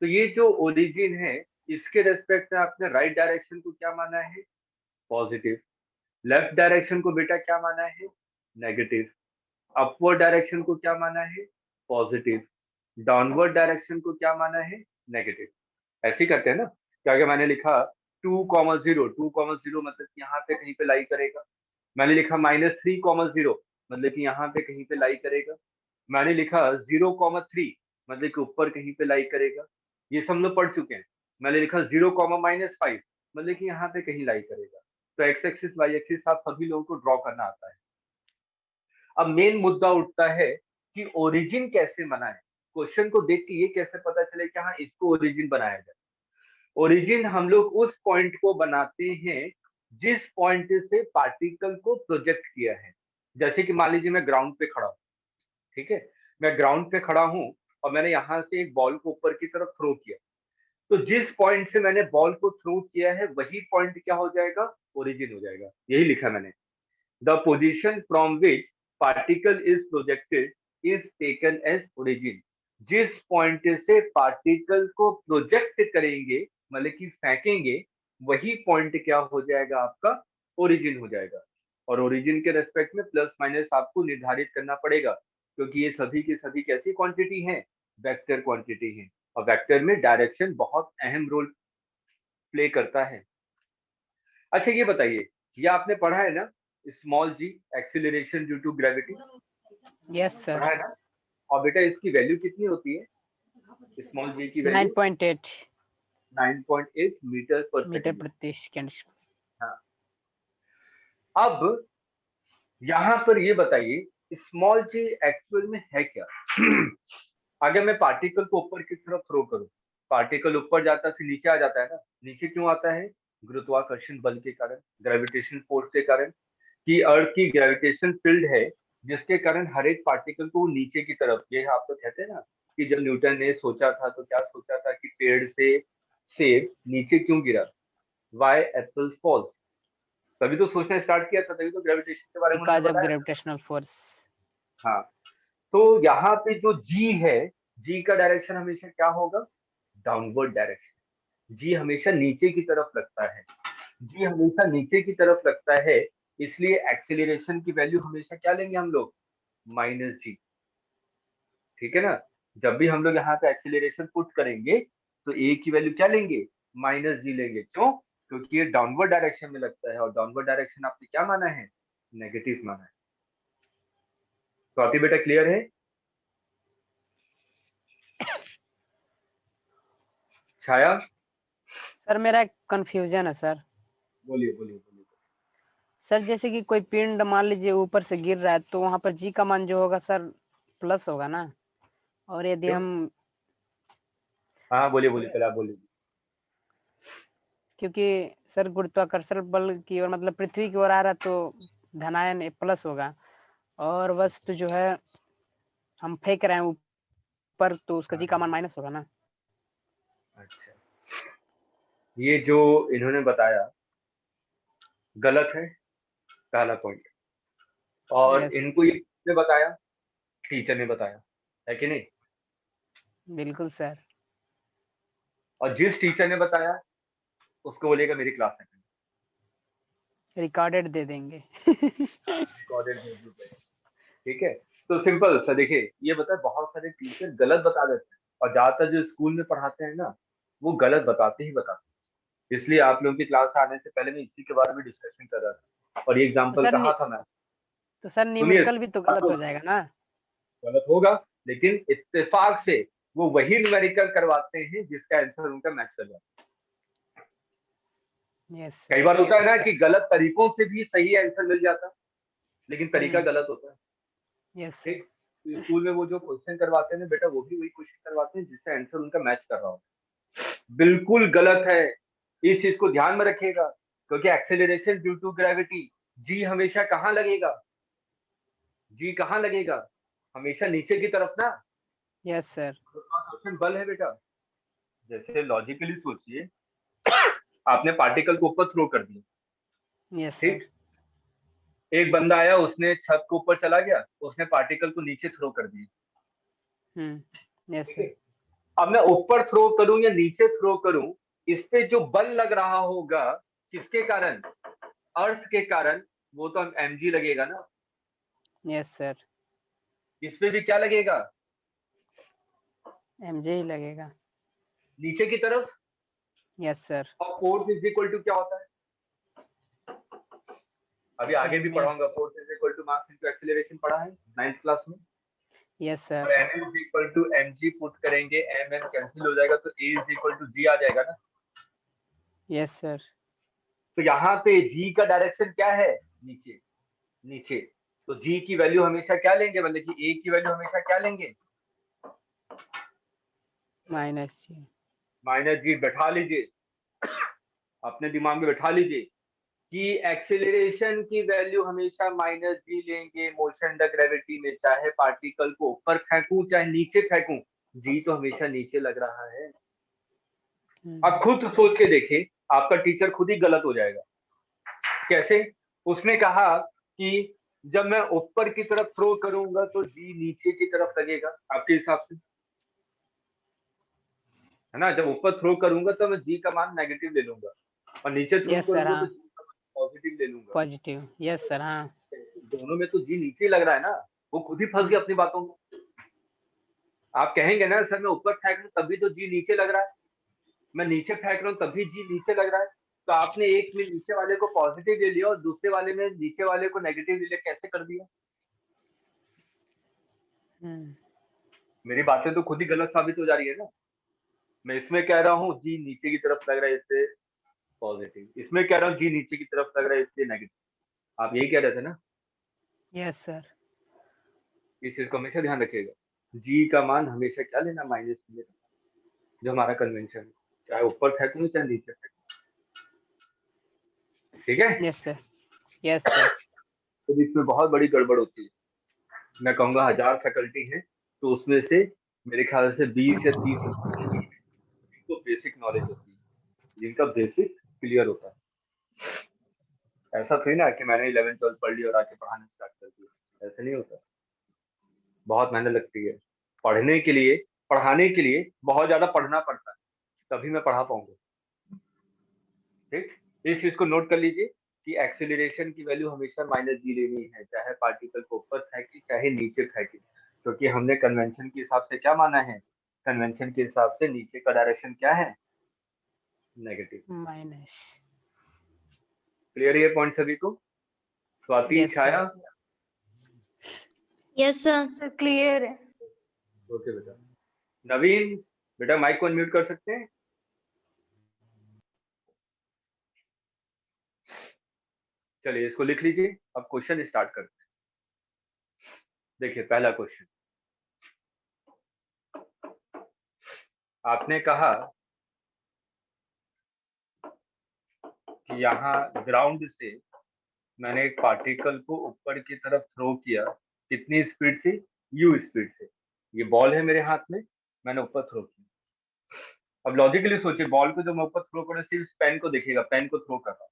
तो ये जो ओरिजिन है इसके रेस्पेक्ट में आपने राइट डायरेक्शन को क्या माना है, पॉजिटिव। लेफ्ट डायरेक्शन को बेटा क्या माना है, नेगेटिव। अपवर्ड डायरेक्शन को क्या माना है, पॉजिटिव। डाउनवर्ड डायरेक्शन को क्या माना है, नेगेटिव। ऐसे ही करते हैं ना, क्या क्या मैंने लिखा 2,0, 2,0 मतलब कि यहाँ पे कहीं पे लाई करेगा। मैंने लिखा -3,0 मतलब कि यहाँ पे कहीं पे लाई करेगा। मैंने लिखा 0,3 मतलब कि ऊपर कहीं पे लाई करेगा। ये सब हम लोग पढ़ चुके हैं। मैंने लिखा 0,-5 मतलब कि यहाँ पे कहीं लाई करेगा। तो एक्स एक्सिस वाई एक्सिस आप सभी लोगों को ड्रॉ करना आता है। अब मेन मुद्दा उठता है कि ओरिजिन कैसे बनाए, क्वेश्चन को देख के ये कैसे पता चले कि हाँ इसको ओरिजिन बनाया जाए? ओरिजिन हम लोग उस पॉइंट को बनाते हैं जिस पॉइंट से पार्टिकल को प्रोजेक्ट किया है। जैसे कि मान लीजिए मैं ग्राउंड पे खड़ा हूँ, ठीक है, मैं ग्राउंड पे खड़ा हूँ और मैंने यहाँ से एक बॉल को ऊपर की तरफ थ्रो किया, तो जिस पॉइंट से मैंने बॉल को थ्रो किया है वही पॉइंट क्या हो जाएगा? ओरिजिन हो जाएगा। यही लिखा मैंने, the position from which particle is projected is taken as origin. जिस पॉइंट से पार्टिकल को प्रोजेक्ट करेंगे, मतलब कि फेंकेंगे, वही पॉइंट क्या हो जाएगा? आपका ओरिजिन हो जाएगा। और ओरिजिन के रेस्पेक्ट में प्लस माइनस आपको निर्धारित करना पड़ेगा, क्योंकि ये सभी की सभी कैसी क्वांटिटी है? वेक्टर क्वांटिटी है, और वेक्टर में डायरेक्शन बहुत अहम रोल प्ले करता है। अच्छा ये बताइए, ये आपने पढ़ा है ना, small g acceleration due to gravity? Yes पढ़ा सर। है ना? और बेटा इसकी वैल्यू कितनी होती है? स्मॉल जी की वैल्यू 9.8 9.8 मीटर पर मीटर सेकंड। प्रति सेकंड। हाँ, अब यहाँ पर ये बताइए स्मॉल जी एक्चुअल में है क्या? अगर मैं पार्टिकल को ऊपर की तरफ थ्रो करूं, पार्टिकल ऊपर जाता फिर नीचे आ जाता है ना। नीचे क्यों आता है? गुरुत्वाकर्षण बल के कारण, ग्रेविटेशन फोर्स के कारण, कि अर्थ की ग्रेविटेशन फील्ड है जिसके कारण हर एक पार्टिकल को नीचे की तरफ, ये आप तो कहते हैं ना कि जब न्यूटन ने सोचा था तो क्या सोचा था कि पेड़ से सेब नीचे क्यों गिरा, व्हाई एप्पल फॉल्स, तभी तो सोचना स्टार्ट किया था, तभी तो ग्रेविटेशन के बारे में उन्होंने बिकॉज ऑफ बताया। Gravitational force. हाँ, तो यहाँ पे जो जी है, जी का डायरेक्शन हमेशा क्या होगा? Downward direction. जी हमेशा नीचे की तरफ लगता है, जी हमेशा नीचे की तरफ लगता है, इसलिए एक्सेलरेशन की वैल्यू हमेशा क्या लेंगे हम लोग? माइनस जी। ठीक है ना? जब भी हम लोग यहाँ पे एक्सेलरेशन पुट करेंगे तो ए की वैल्यू क्या लेंगे? माइनस जी लेंगे। क्यों? क्योंकि ये डाउनवर्ड डायरेक्शन में लगता है, और डाउनवर्ड डायरेक्शन आपने क्या माना है? नेगेटिव माना है। तो अभी बेटा क्लियर है? छाया सर मेरा एक कंफ्यूजन है सर। बोलिए बोलिए बोलिए। सर जैसे कि कोई पिंड मान लीजिए ऊपर से गिर रहा है तो वहां पर जी का मान जो होगा सर प्लस होगा ना, और यदि क्यों? हम हाँ बोलिए बोलिए, पहले आप बोलिए। क्योंकि सर गुरुत्वाकर्षण बल की ओर मतलब पृथ्वी की ओर आ रहा है तो धनायन प्लस होगा, और वस्तु जो है हम फेंक रहे हैं ऊपर तो उसका जी का मान माइनस होगा ना। अच्छा, ये जो इन्होंने बताया गलत है, पहला पॉइंट। और यस इनको ये किसने बताया? टीचर ने बताया, है कि नहीं? बिल्कुल सर। और जिस टीचर ने बताया उसको बोलेगा मेरी क्लास में रिकॉर्डेड दे देंगे। रिकॉर्डेड वीडियो पे। ठीक है, तो सिंपल सा देखिए, ये बता बहुत सारे टीचर गलत बता देते हैं, और ज्यादातर जो स्कूल में पढ़ाते हैं ना, वो गलत बताते ही बताते हैं। इसलिए आप लोगों की क्लास आने से पहले मैं इसी के बारे में डिस्कशन कर रहा था, और ये तो एग्जाम्पल सर कहा था मैं। तो सर सुनिए, न्यूमेरिकल भी तो गलत हो जाएगा ना। गलत होगा, लेकिन इत्तेफाक से वो वही न्यूमेरिकल करवाते हैं जिसका आंसर उनका मैच कर जाता यस है। कई सर। बार होता है ना कि गलत तरीकों से भी सही आंसर मिल जाता है, लेकिन तरीका गलत होता है। Yes sir. ठीक, तो स्कूल में वो जो क्वेश्चन करवाते हैं ना बेटा, वो भी वही क्वेश्चन करवाते हैं जिससे आंसर उनका मैच कर रहा हो। बिल्कुल गलत है, इस चीज को ध्यान में रखिएगा, क्योंकि एक्सेलरेशन ड्यू टू ग्रेविटी, जी हमेशा कहाँ लगेगा? जी कहाँ लगेगा? हमेशा नीचे की तरफ ना। Yes sir. गुरुत्वाकर्षण बल है बेटा। जैसे लॉजिकली सोचिए, आपने पार्टिकल को ऊपर थ्रो कर दिया, यस सर। ठीक, एक बंदा आया, उसने छत के ऊपर चला गया, उसने पार्टिकल को नीचे थ्रो कर दिया। यस ठीक है, सर। अब मैं ऊपर थ्रो करूं या नीचे थ्रो करूं, इस पे जो बल लग रहा होगा, किसके कारण? अर्थ के कारण, वो तो mg लगेगा ना। Yes sir. इस पे भी क्या लगेगा? एमजे ही लगेगा। नीचे की तरफ। Yes sir. और फोर्स इज इक्वल टू क्या होता है? अभी आगे भी पढ़ाऊंगा, force is equal to mass into acceleration, पढ़ा है 9th क्लास में। यस और sir. m is equal to mg put करेंगे, m कैंसिल हो जाएगा, तो a is equal to g आ जाएगा ना। Yes sir. तो यहाँ पे g का डायरेक्शन क्या है? नीचे, नीचे। तो g की वैल्यू हमेशा क्या लेंगे, मतलब कि a की वैल्यू हमेशा क्या लेंगे? माइनस जी। माइनस जी बैठा लीजिए, अपने दिमाग में बैठा लीजिए कि एक्सेलरेशन की वैल्यू हमेशा माइनस जी लेंगे मोशन अंडर ग्रेविटी में, चाहे पार्टिकल को ऊपर फेंकूं चाहे नीचे फेंकूं, जी तो हमेशा नीचे लग रहा है। आप खुद सोच के देखें, आपका टीचर खुद ही गलत हो जाएगा। कैसे? उसने कहा कि जब मैं ऊपर की तरफ थ्रो करूंगा तो जी नीचे की तरफ लगेगा, आपके हिसाब से, है ना? जब ऊपर थ्रो करूंगा तो मैं जी का मान नेगेटिव ले लूंगा, और नीचे थ्रो यस सर, करूंगा तो हाँ जी का मान पॉजिटिव ले लूंगा। पॉजिटिव, यस सर, हाँ दोनों में तो जी नीचे लग रहा है ना, वो खुद ही फंस गया अपनी बातों में। आप कहेंगे ना सर मैं ऊपर फेंक रहा हूँ तभी तो जी नीचे लग रहा है, मैं नीचे फेंक रहा हूँ तभी जी नीचे लग रहा है, तो आपने एक में नीचे वाले को पॉजिटिव ले लिया और दूसरे वाले में नीचे वाले को नेगेटिव ले लिया, कैसे कर दिया? मेरी बातें तो खुद ही गलत साबित हो जा रही है ना। मैं इसमें कह रहा हूँ जी नीचे की तरफ लग रहा है इससे पॉजिटिव, इसमें कह रहा हूँ जी नीचे की तरफ लग रहा है इससे नेगेटिव। आप यही कह रहे थे ना? Yes sir. इस चीज को हमेशा ध्यान रखिएगा, जी का मान हमेशा क्या लेना, माइनस लेना, जो हमारा कन्वेंशन है, चाहे ऊपर फेंकूं चाहे नीचे फेंकूं। ठीक है? Yes sir, yes sir. तो इसमें बहुत बड़ी गड़बड़ होती है। मैं कहूंगा 1000 फैकल्टी है तो उसमें से मेरे ख्याल से 20 या 30 तो बेसिक नॉलेज होती है, जिनका बेसिक क्लियर होता है। ऐसा थोड़ी ना कि मैंने 11 12 पढ़ लिया और आके पढ़ाना स्टार्ट कर दिया, ऐसा नहीं होता। बहुत मेहनत लगती है पढ़ने के लिए, पढ़ाने के लिए बहुत ज्यादा पढ़ना पड़ता है, तभी मैं पढ़ा पाऊंगा। ठीक, इस चीज को नोट कर लीजिए कि एक्सेलरेशन की वैल्यू हमेशा माइनस जी लेनी है, चाहे पार्टिकल को ऊपर फेंके चाहे नीचे फेंके, क्योंकि हमने कन्वेंशन के हिसाब से क्या माना है, कन्वेंशन के हिसाब से नीचे का डायरेक्शन क्या है, नेगेटिव। माइनस। क्लियर ये पॉइंट सभी को? स्वाति, यस छाया? सर। Yes, sir. क्लियर है। ओके बेटा। नवीन बेटा माइक को अनम्यूट कर सकते हैं? चलिए इसको लिख लीजिए, अब क्वेश्चन स्टार्ट करते हैं। देखिए पहला क्वेश्चन, आपने कहा कि यहाँ ग्राउंड से मैंने एक पार्टिकल को ऊपर की तरफ थ्रो किया, कितनी स्पीड से, यू स्पीड से। ये बॉल है मेरे हाथ में, मैंने ऊपर थ्रो किया। अब लॉजिकली सोचिए, बॉल को जब मैं ऊपर थ्रो करूँ सिर्फ पेन को देखिएगा, पेन को थ्रो कर रहा हूँ,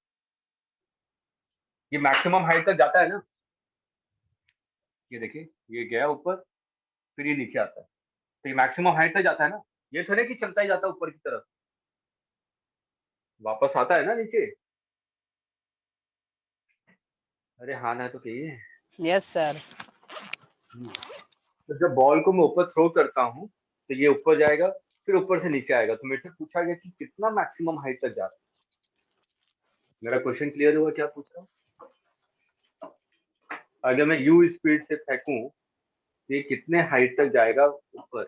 ये मैक्सिमम हाइट तक जाता है ना, ये देखिए ये गया ऊपर फिर ये नीचे आता है, तो ये मैक्सिमम हाइट तक जाता है ना, ये थोड़े कि चलता ही जाता है ऊपर की तरफ, वापस आता है ना नीचे। अरे हाँ ना तो कहिए। Yes sir. तो जब बॉल को मैं ऊपर थ्रो करता हूँ तो ये ऊपर जाएगा फिर ऊपर से नीचे आएगा, तो मेरे से पूछा गया कि कितना मैक्सिमम हाइट तक जाता है। मेरा क्वेश्चन क्लियर हुआ क्या पूछ रहा हूँ? अगर मैं यू स्पीड से फेंकूं तो ये कितने हाइट तक जाएगा ऊपर,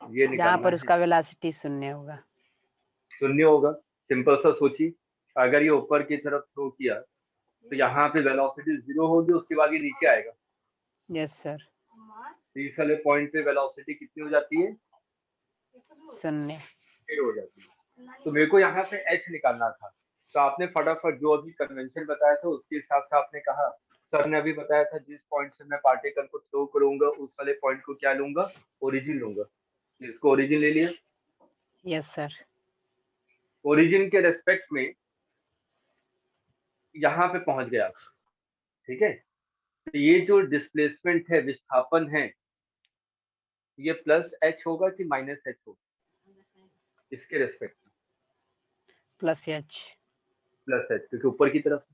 ये जहाँ निकालना पर है। उसका वेलोसिटी शून्य होगा। शून्य होगा, सिंपल सा सोचिए, अगर ये ऊपर की तरफ थ्रो किया तो यहाँ पे वेलोसिटी 0 होगी, उसके बाद ये नीचे आएगा। Yes sir. तो इस वाले पॉइंट पे वेलोसिटी कितनी हो जाती है, शून्य। 0 हो जाती है। तो मेरे को यहाँ पे h निकालना था, तो आपने फटाफट जो अभी कन्वेंशन बताया था उसके हिसाब से आपने कहा, सर ने अभी बताया था जिस पॉइंट से मैं पार्टिकल को थ्रो करूंगा उस वाले पॉइंट को क्या लूंगा, ओरिजिन लूंगा। इसको ओरिजिन ले लिया, यस सर। ओरिजिन के रेस्पेक्ट में यहाँ पे पहुंच गया। ठीक है, तो ये जो डिस्प्लेसमेंट है, विस्थापन है, ये प्लस एच होगा कि माइनस एच होगा, इसके रेस्पेक्ट में प्लस एच। प्लस एच, क्योंकि ऊपर की तरफ।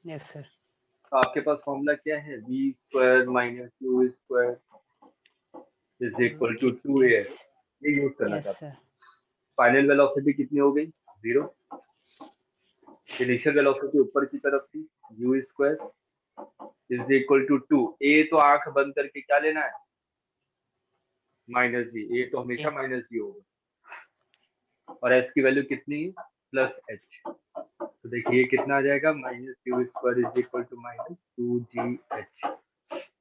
Yes sir. तो आपके पास फॉर्मूला क्या है, v square minus u square is equal to 2af, ये यूज करना यस चाहता सर। हूँ। फाइनल वेलोसिटी कितनी हो गई, 0। इनिशियल वेलोसिटी ऊपर की तरफ थी, u square is equal to 2, a तो आंख बंद करके क्या लेना है, माइनस जी, a तो हमेशा माइनस जी होगा, और s की वैल्यू कितनी है, प्लस एच। तो देखिए ये कितना आ जाएगा, minus u square is equal to minus 2gh,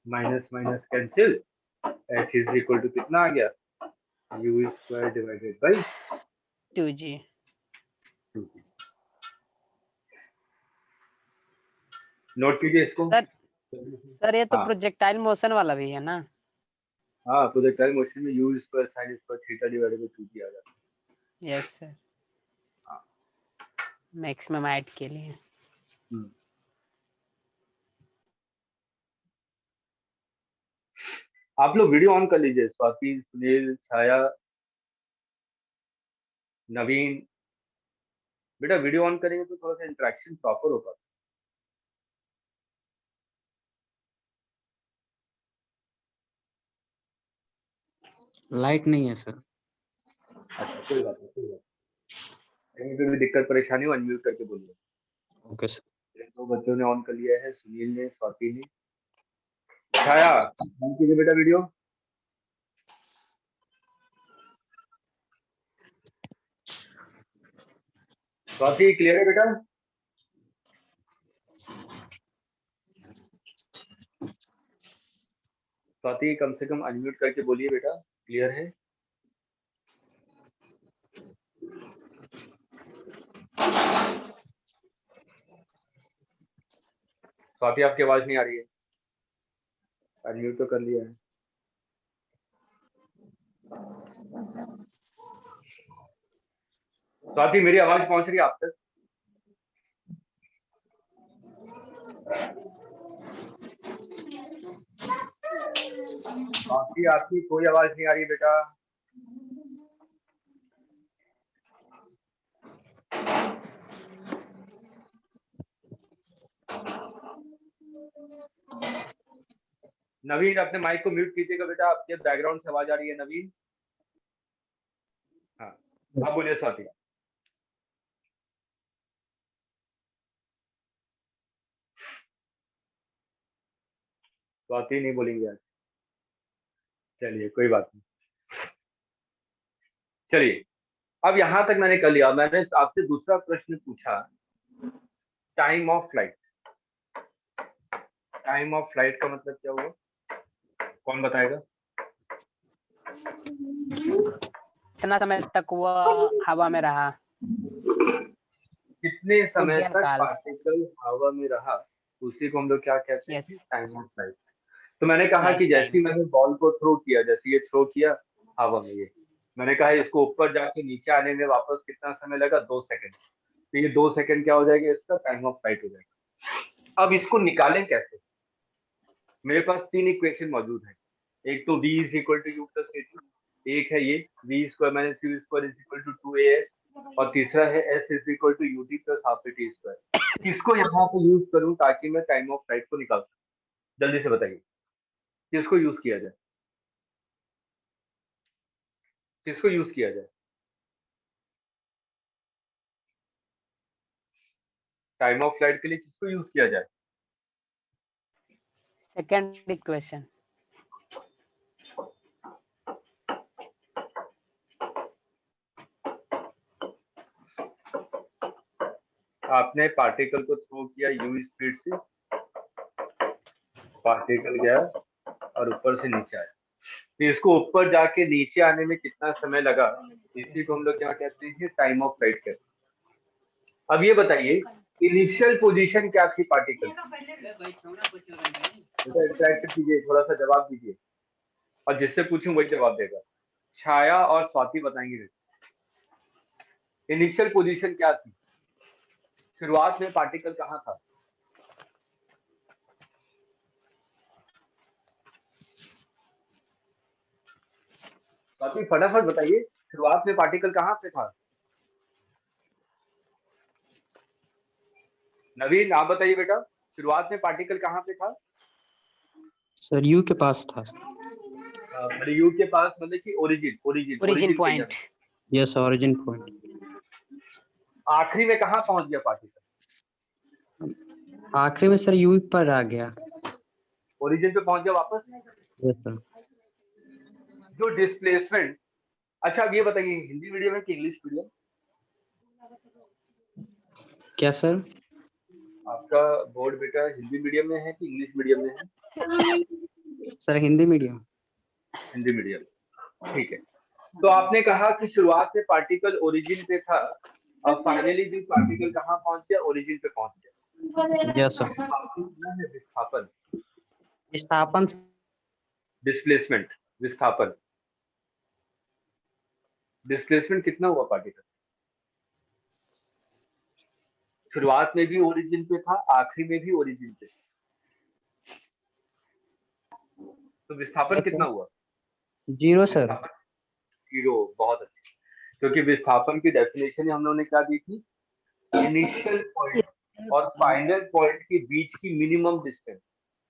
minus minus cancel, h is equal to कितना आ गया, u square divided by 2g। 2g। Note कीजिए इसको। सर ये तो हाँ प्रोजेक्टाइल मोशन वाला भी है ना? हाँ, प्रोजेक्टाइल मोशन में you square sine square theta divided by 2g आ जाता है। यस सर, हाँ। मैक्सिमम हाइट के लिए। आप लोग वीडियो ऑन कर लीजिए, स्वाति, सुनील, छाया, नवीन। बेटा वीडियो ऑन करेंगे तो थोड़ा सा इंटरेक्शन प्रॉपर हो पाता लाइट नहीं है सर। है। अच्छा कोई बात नहीं, कोई बात नहीं। कहीं पे भी दिक्कत परेशानी हो अनम्यूट करके बोलिए। Okay sir. दो बच्चों ने ऑन कर लिया है, सुनील ने, स्वाति ने। छाया ऑन कीजिए बेटा वीडियो। स्वाति क्लियर है बेटा? स्वाति कम से कम अनम्यूट करके बोलिए बेटा, क्लियर है? स्वाति आपकी आवाज नहीं आ रही है, अनम्यूट तो कर लिया है। स्वाति मेरी आवाज पहुंच रही है आप तक? स्वाति आपकी कोई आवाज नहीं आ रही बेटा। नवीन अपने माइक को म्यूट कीजिएगा बेटा, आपके बैकग्राउंड से आवाज आ रही है नवीन। हाँ आप बोलिए स्वाति। स्वाति नहीं बोलेंगे आज, चलिए कोई बात नहीं। चलिए अब यहां तक मैंने कर लिया। मैंने आपसे दूसरा प्रश्न पूछा, time of flight. Time of flight का मतलब क्या हुआ, कौन बताएगा? कितना समय तक वह हवा में रहा? कितने समय उड्डयन तक काल। पार्टिकल हवा में रहा, उसी को हम लोग क्या कहते यस। हैं? Time of flight. तो मैंने कहा फ्लाइट कि जैसे टाइम। ही मैंने बॉल को थ्रो किया, जैसे ये थ्रो किया हवा में, ये मैंने कहा इसको ऊपर जाके नीचे आने में वापस कितना समय लगा? 2 सेकंड। तो ये 2 सेकंड क्या हो जाएगा? इसका टाइम ऑफ फ्लाइट हो जाएगा। अब इसको निकालें कैसे? मेरे पास 3 इक्वेशन मौजूद है। एक तो v is equal to u plus a2, एक है ये v square minus u square is equal to 2as, और तीसरा है s is equal to ut plus half at square. किसको यहाँ पे यूज करूं ताकि मैं टाइम ऑफ फ्लाइट को निकाल सकूं? जल्दी से बताइए किसको यूज किया जाए, किसको यूज किया जाए? टाइम ऑफ फ्लाइट के लिए किसको यूज किया जाए? Second equation. आपने पार्टिकल को थ्रो किया u स्पीड से, पार्टिकल गया और ऊपर से नीचे आया। तो इसको ऊपर जाके नीचे आने में कितना समय लगा, इसी को हम लोग क्या कहते हैं? टाइम ऑफ फ्लाइट कहते हैं। अब ये बताइए इनिशियल पोजीशन क्या थी पार्टिकल? इंटरैक्ट कीजिए, थोड़ा सा जवाब दीजिए, और जिससे पूछूं वही जवाब देगा। छाया और स्वाति बताएंगे इनिशियल पोजीशन क्या थी, शुरुआत में पार्टिकल कहाँ था? स्वाति फटाफट बताइए, शुरुआत में पार्टिकल कहाँ पे था? नवीन आप बताइए बेटा, शुरुआत में पार्टिकल कहाँ पे था? सर यू के पास था। यू के पास मतलब कि origin origin point. Yes, origin point. आखिरी में कहाँ पहुंच गया पार्टिकल? आखिरी में सर यू पर आ गया। ओरिजिन पे पहुंच गया वापस। Yes sir. जो डिस्प्लेसमेंट, अच्छा अब ये बताइए हिंदी मीडियम है कि इंग्लिश मीडियम? क्या सर? आपका बोर्ड बेटा हिंदी मीडियम में है कि इंग्लिश मीडियम में है? Sir Hindi medium. Hindi medium, ठीक है। तो आपने कहा कि शुरुआत में पार्टिकल ओरिजिन पे था, अब फाइनली भी पार्टिकल कहाँ पहुंच गया? ओरिजिन पे पहुंच गया। Yes sir. विस्थापन क्या है? विस्थापन, विस्थापन डिस्प्लेसमेंट, विस्थापन, डिस्प्लेसमेंट कितना हुआ पार्टिकल? शुरुआत में भी ओरिजिन पे था, आखिरी में भी ओरिजिन पे, तो विस्थापन कितना हुआ? 0 सर। विस्थापन 0। बहुत अच्छा, क्योंकि विस्थापन की डेफिनेशन हम लोगों ने क्या दी थी? इनिशियल पॉइंट और फाइनल पॉइंट के बीच की minimum distance.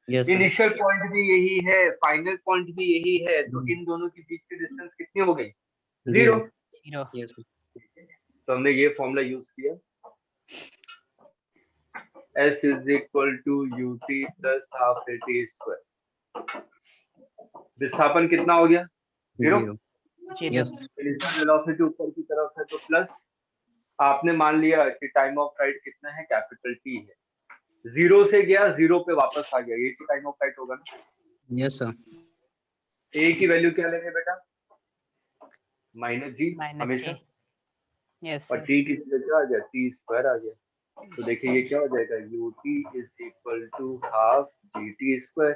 Yes sir. Initial point भी यही है, फाइनल पॉइंट भी यही है, तो इन दोनों के बीच की डिस्टेंस कितनी हो गई? 0। 0। Yes sir. तो हमने ये फॉर्मूला यूज किया, S is equal to ut plus half at square। विस्थापन कितना हो गया? 0। 0। 0। यस इनिशियल वेलोसिटी ऊपर की तरफ है तो प्लस, आपने मान लिया कि टाइम ऑफ फ्लाइट कितना है? कैपिटल T है। 0 से गया, 0 पे वापस आ गया, ये तो टाइम ऑफ फ्लाइट होगा ना। Yes sir. A की वैल्यू क्या लेंगे बेटा? -g -J। हमेशा, यस और सर। T की जगह क्या आ गया? T स्क्वायर आ गया। तो देखिए ये क्या हो जाएगा? ut is equal to half gt square.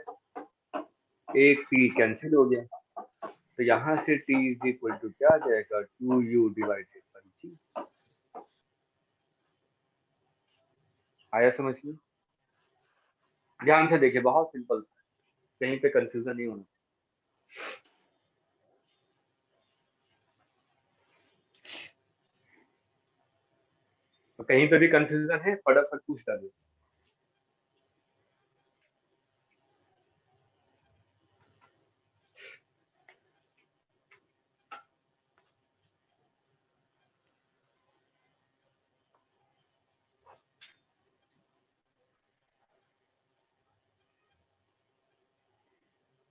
एक T कैंसिल हो गया, तो यहाँ से T is equal to क्या आ जाएगा? 2u divided by g। आया समझ में? ध्यान से देखिए, बहुत सिंपल, कहीं पे कंफ्यूजन नहीं होना। तो कहीं पे भी कंफ्यूजन है, फटाफट पूछ डालिए।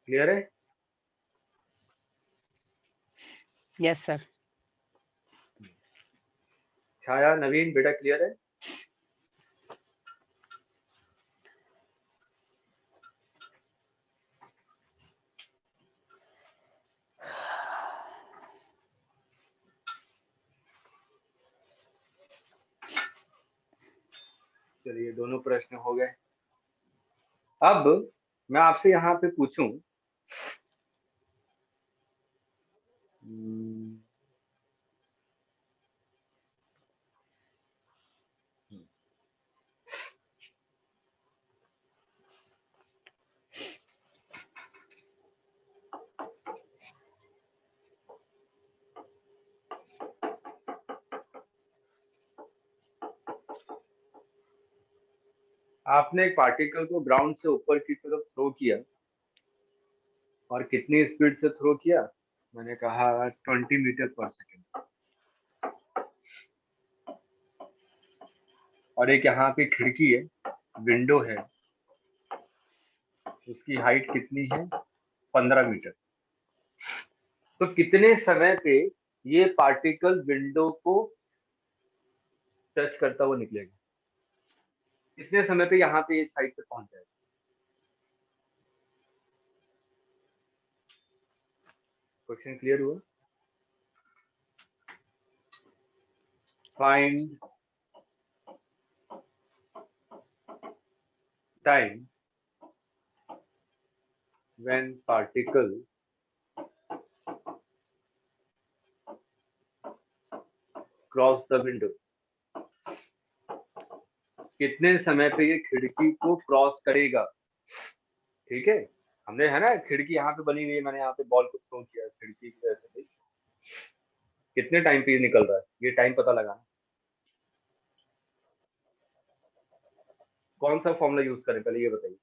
क्लियर है? Yes sir. छाया, नवीन, बेटा क्लियर है? चलिए, दोनों प्रश्न हो गए। अब मैं आपसे यहाँ पे पूछूं, आपने एक पार्टिकल को ग्राउंड से ऊपर की तरफ थ्रो किया, और कितनी स्पीड से थ्रो किया? मैंने कहा 20 मीटर पर सेकेंड। और एक यहाँ पे खिड़की है, विंडो है, उसकी हाइट कितनी है? 15 मीटर। तो कितने समय पे ये पार्टिकल विंडो को टच करता हुआ निकलेगा? कितने समय पे यहाँ पे ये साइड पे पहुंच जाएगा? क्वेश्चन क्लियर हुआ? Find time when particle cross the window। कितने समय पे ये खिड़की को क्रॉस करेगा? ठीक है, हमने, है ना, खिड़की यहाँ पे बनी हुई है, मैंने यहाँ पे बॉल को थ्रो किया खिड़की की वजह से, कितने टाइम पे ये निकल रहा है? ये टाइम पता लगाना। कौन सा फॉर्मूला यूज करें, पहले ये बताइए।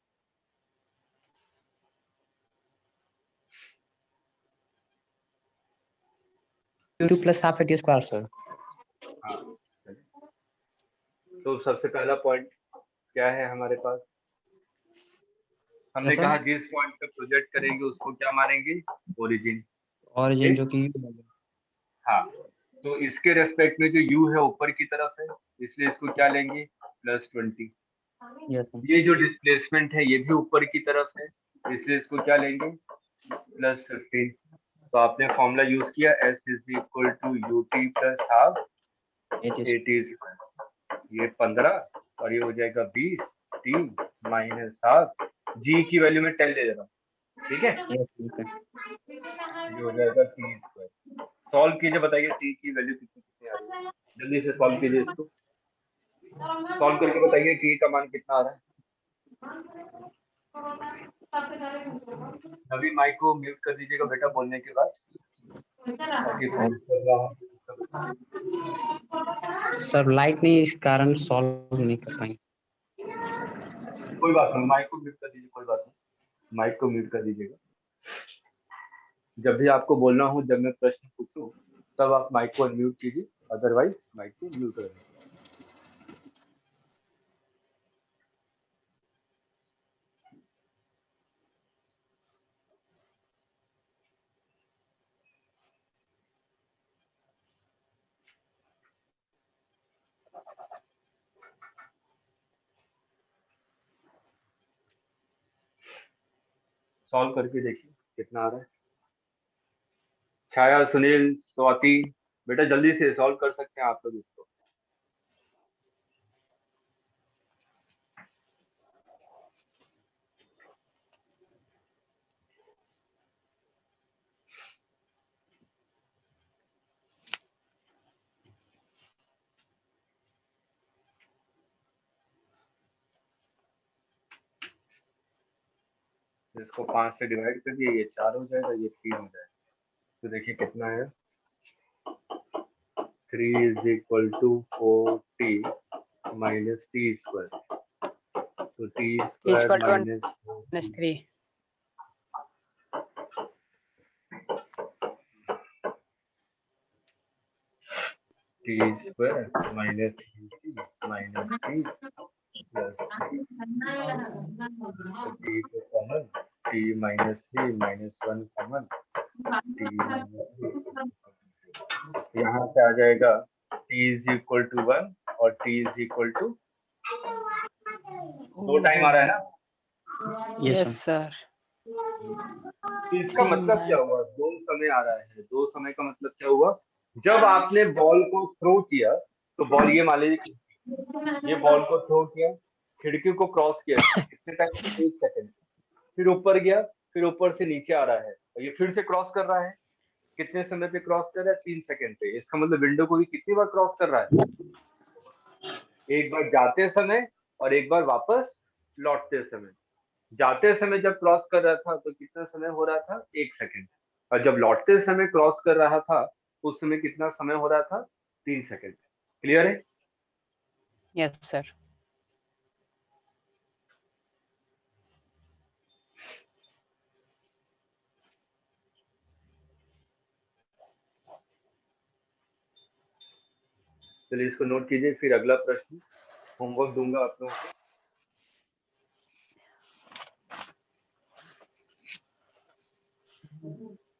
u2 plus half at square sir. हाँ, तो सबसे पहला पॉइंट क्या है हमारे पास? हमने कहा जिस पॉइंट पे प्रोजेक्ट करेंगे उसको क्या मानेंगे? ओरिजिन। ओरिजिन जो कि हाँ, तो इसके रेस्पेक्ट में जो u है ऊपर की तरफ है, इसलिए इसको क्या लेंगे? +20। Yes sir. ये जो डिस्प्लेसमेंट है ये भी ऊपर की तरफ है, इसलिए इसको क्या लेंगे? +15। तो आपने फॉर्मूला यूज किया S is equal to UT plus half AT ये 15 और ये हो जाएगा 20 T माइनस हाफ G की वैल्यू में 10 ले लेना, ठीक है। Yes, ठीक है। ये हो जाएगा T स्क्वायर। सॉल्व कीजिए, बताइए T की वैल्यू कितनी आ रही है, जल्दी से सॉल्व कीजिए इसको। सॉल्व करके बताइए T का मान कितना आ रहा है। अभी माइक को म्यूट कर दीजिएगा बेटा बोलने के बाद, ताकि सर लाइट नहीं, इस कारण सॉल्व नहीं कर पाएंगे। कोई बात नहीं, माइक को म्यूट कर दीजिए, कोई बात नहीं, माइक को म्यूट कर दीजिएगा। जब भी आपको बोलना हो, जब मैं प्रश्न पूछूं तब आप माइक को अनम्यूट कीजिए, अदरवाइज माइक को म्यूट रखें। सॉल्व करके देखिए कितना आ रहा है। छाया, सुनील, स्वाति, बेटा जल्दी से सॉल्व कर सकते हैं आप लोग इसको। इसको 5 से डिवाइड कर दिए, ये 4 हो जाएगा, ये 3 हो जाएगा। तो देखिए कितना है, 3 is equal to 4T minus T square. तो T square minus 3 T square minus minus T plus T को common, T minus 3 minus 1 common, T यहाँ से आ जाएगा T इज इक्वल टू 1 और T is equal to 2 time आ रहा है ना। Yes sir. इसका मतलब क्या हुआ, 2 समय आ रहा है। 2 समय का मतलब क्या हुआ, जब आपने बॉल को थ्रो किया तो बॉल, ये मान लीजिए ये बॉल को थ्रो किया, खिड़की को क्रॉस किया, कितने टाइम, 1 सेकंड, फिर ऊपर गया, फिर ऊपर से नीचे आ रहा है और ये फिर से क्रॉस कर रहा है, कितने समय पे क्रॉस कर रहा है, 3 सेकंड पे। इसका मतलब विंडो को भी कितनी बार क्रॉस कर रहा है, एक बार जाते समय और एक बार वापस लौटते समय। जाते समय जब क्रॉस कर रहा था तो कितना समय हो रहा था, 1 सेकंड, और जब लौटते समय क्रॉस कर रहा था उस समय कितना समय हो रहा था, 3 सेकंड। क्लियर है। Yes sir. चलिए इसको नोट कीजिए, फिर अगला प्रश्न होमवर्क दूंगा आप लोगों को।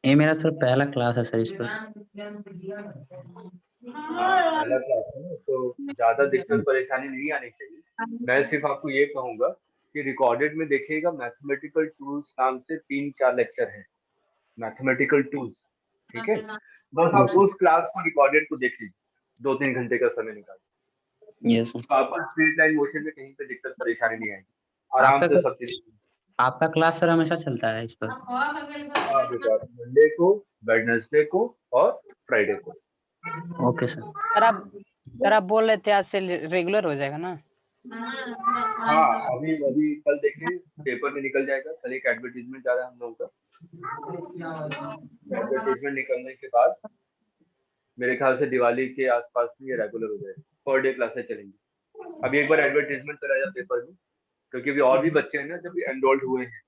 ये मेरा सर पहला क्लास है सर इस पर। पहला क्लास है ना, तो ज्यादा दिक्कत परेशानी नहीं आनी चाहिए। मैं सिर्फ आपको ये कहूंगा कि रिकॉर्डेड में देखिएगा, मैथमेटिकल टूल्स नाम से 3-4 लेक्चर हैं, मैथमेटिकल टूल्स, ठीक है। बस आप उस क्लास को, रिकॉर्डेड को देख लीजिए, 2-3 घंटे का समय निकाल, यस सर। तो आपको स्ट्रेट लाइन मोशन में कहीं पे दिक्कत परेशानी नहीं आएगी, आराम से सब चीज। आपका क्लास सर हमेशा चलता है इस पर? हाँ बेटा, मंडे को, वेडनेसडे को और फ्राइडे को। Okay sir. सर आप बोल रहे थे आज से रेगुलर हो जाएगा ना? हाँ, अभी कल देखिए पेपर में निकल जाएगा, कल एक एडवर्टीजमेंट जा रहा है हम लोगों का। एडवर्टीजमेंट निकलने के बाद मेरे ख्याल से दिवाली के आसपास में ये रेगुलर हो जाएगा, पर डे क्लासेस चलेंगी। अभी एक बार एडवर्टीजमेंट चला जाए पेपर में, क्योंकि अभी और भी बच्चे हैं ना जब एनरोल्ड हुए हैं,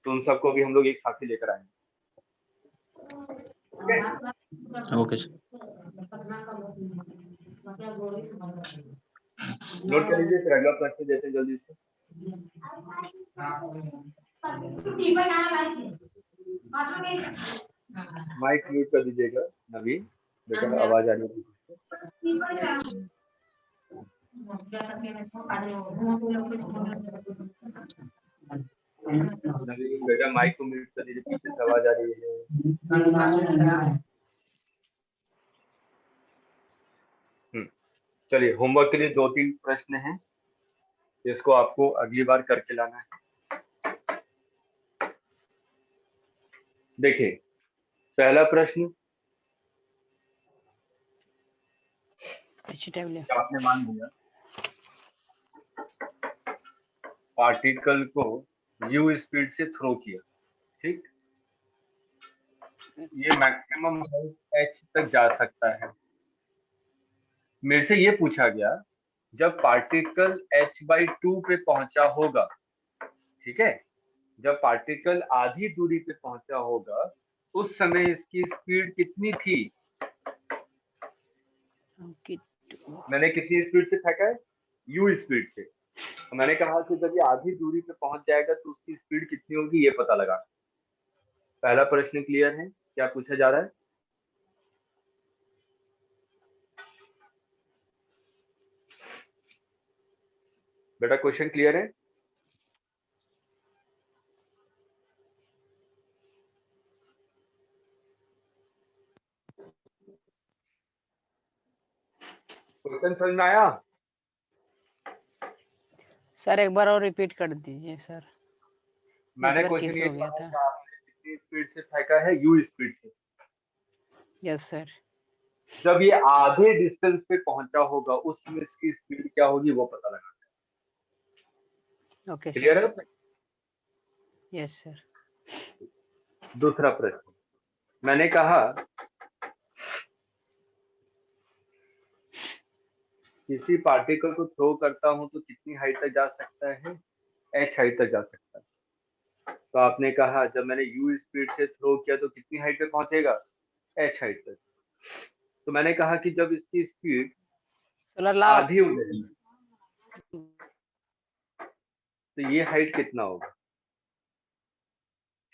तो उन सबको भी हम लोग एक साथ ही लेकर आएंगे। Okay sir. नोट कर लीजिए, फिर अगला प्रश्न देते हैं जल्दी से। माइक म्यूट कर दीजिएगा नवीन, बेटा आवाज आ रही है। नहीं बेटा, माइक को म्यूट कर दीजिए, पीछे से आवाज आ रही है। चलिए, होमवर्क के लिए 2-3 प्रश्न हैं, इसको आपको अगली बार करके लाना है। देखिए, पहला प्रश्न आपने मान लिया पार्टिकल को u स्पीड से थ्रो किया, ठीक। ये मैक्सिमम हाइट h तक जा सकता है। मेरे से ये पूछा गया जब पार्टिकल h/2 पे पहुंचा होगा, ठीक है, जब पार्टिकल आधी दूरी पे पहुंचा होगा उस समय इसकी स्पीड कितनी थी? मैंने कितनी स्पीड से फेंका है? u स्पीड से। तो मैंने कहा कि जब ये आधी दूरी पे पहुंच जाएगा तो उसकी स्पीड कितनी होगी, ये पता लगा। पहला प्रश्न क्लियर है? क्या पूछा जा रहा है? बेटा क्वेश्चन क्लियर है? क्वेश्चन समझ में आया? सर एक बार और रिपीट कर दीजिए सर। मैंने नेटवर्क क्वेश्चन इशू ये हो गया कहा था। कि आपने कितनी स्पीड से फेंका है? u स्पीड से। Yes sir. जब ये आधे डिस्टेंस पे पहुंचा होगा उस समय इसकी स्पीड क्या होगी वो पता लगा। Okay clear sir. है? Yes sir. दूसरा प्रश्न, मैंने कहा किसी पार्टिकल को थ्रो करता हूं तो कितनी हाइट तक जा सकता है? h हाइट तक जा सकता है। तो आपने कहा जब मैंने u स्पीड से थ्रो किया तो कितनी हाइट पे पहुंचेगा? h हाइट तक। तो मैंने कहा कि जब इसकी स्पीड आधी हो जाएगी तो ये हाइट कितना होगा?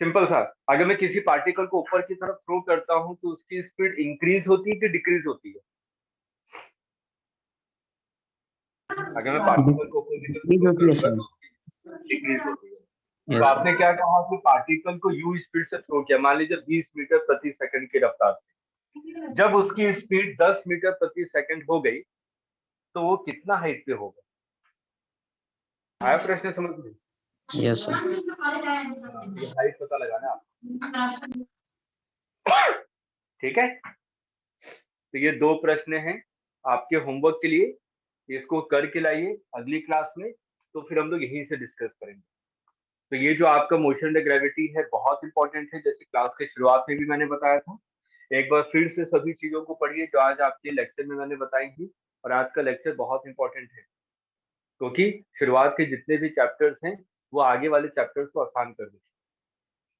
सिंपल सा, अगर मैं किसी पार्टिकल को ऊपर की तरफ थ्रो करता हूं तो उसकी स्पीड इंक्रीज होती है कि डिक्रीज होती है? अगर मैं पार्टिकल को ऊपर की तरफ थ्रो करूंगा तो डिक्रीज होती है। तो आपने क्या कहा कि पार्टिकल को u स्पीड से थ्रो किया, मान लीजिए 20 मीटर प्रति सेकंड की रफ्तार से। जब उसकी स्पीड 10 मीटर प्रति सेकंड हो गई तो वो कितना हाइट पे होगा? आया प्रश्न समझ में? Yes sir. ये हाइट पता लगाना आपको, ठीक है। तो ये 2 प्रश्न हैं आपके होमवर्क के लिए, इसको करके लाइए अगली क्लास में, तो फिर हम लोग यहीं से डिस्कस करेंगे। तो ये जो आपका मोशन अंडर ग्रेविटी है बहुत इंपॉर्टेंट है, जैसे क्लास के शुरुआत में भी मैंने बताया था। एक बार फिर से सभी चीजों को पढ़िए जो आज आपके लेक्चर में मैंने बताई थी, और आज का लेक्चर बहुत इंपॉर्टेंट है क्योंकि शुरुआत के जितने भी चैप्टर्स हैं वो आगे वाले चैप्टर्स को आसान कर देते हैं,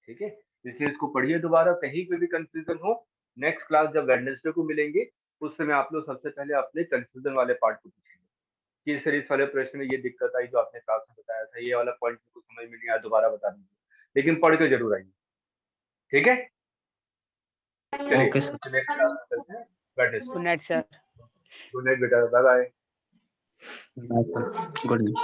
ठीक है। इसलिए इसको पढ़िए दोबारा, कहीं पे भी कंफ्यूजन हो नेक्स्ट क्लास जब वेडनेसडे को मिलेंगे उस समय आप लोग सबसे पहले अपने कंफ्यूजन वाले पार्ट को पूछेंगे कि सर इस वाले प्रश्न में ये दिक्कत आई जो आपने क्लास में बताया था, ये वाला पॉइंट को समझ में नहीं आया, दोबारा बता दीजिए, लेकिन पढ़ के जरूर आइए, ठीक है। चलिए ओके सर। नेक्स्ट क्लास में चलते हैं Wednesday. Good night sir. Good night बेटा, बाय बाय। Good night.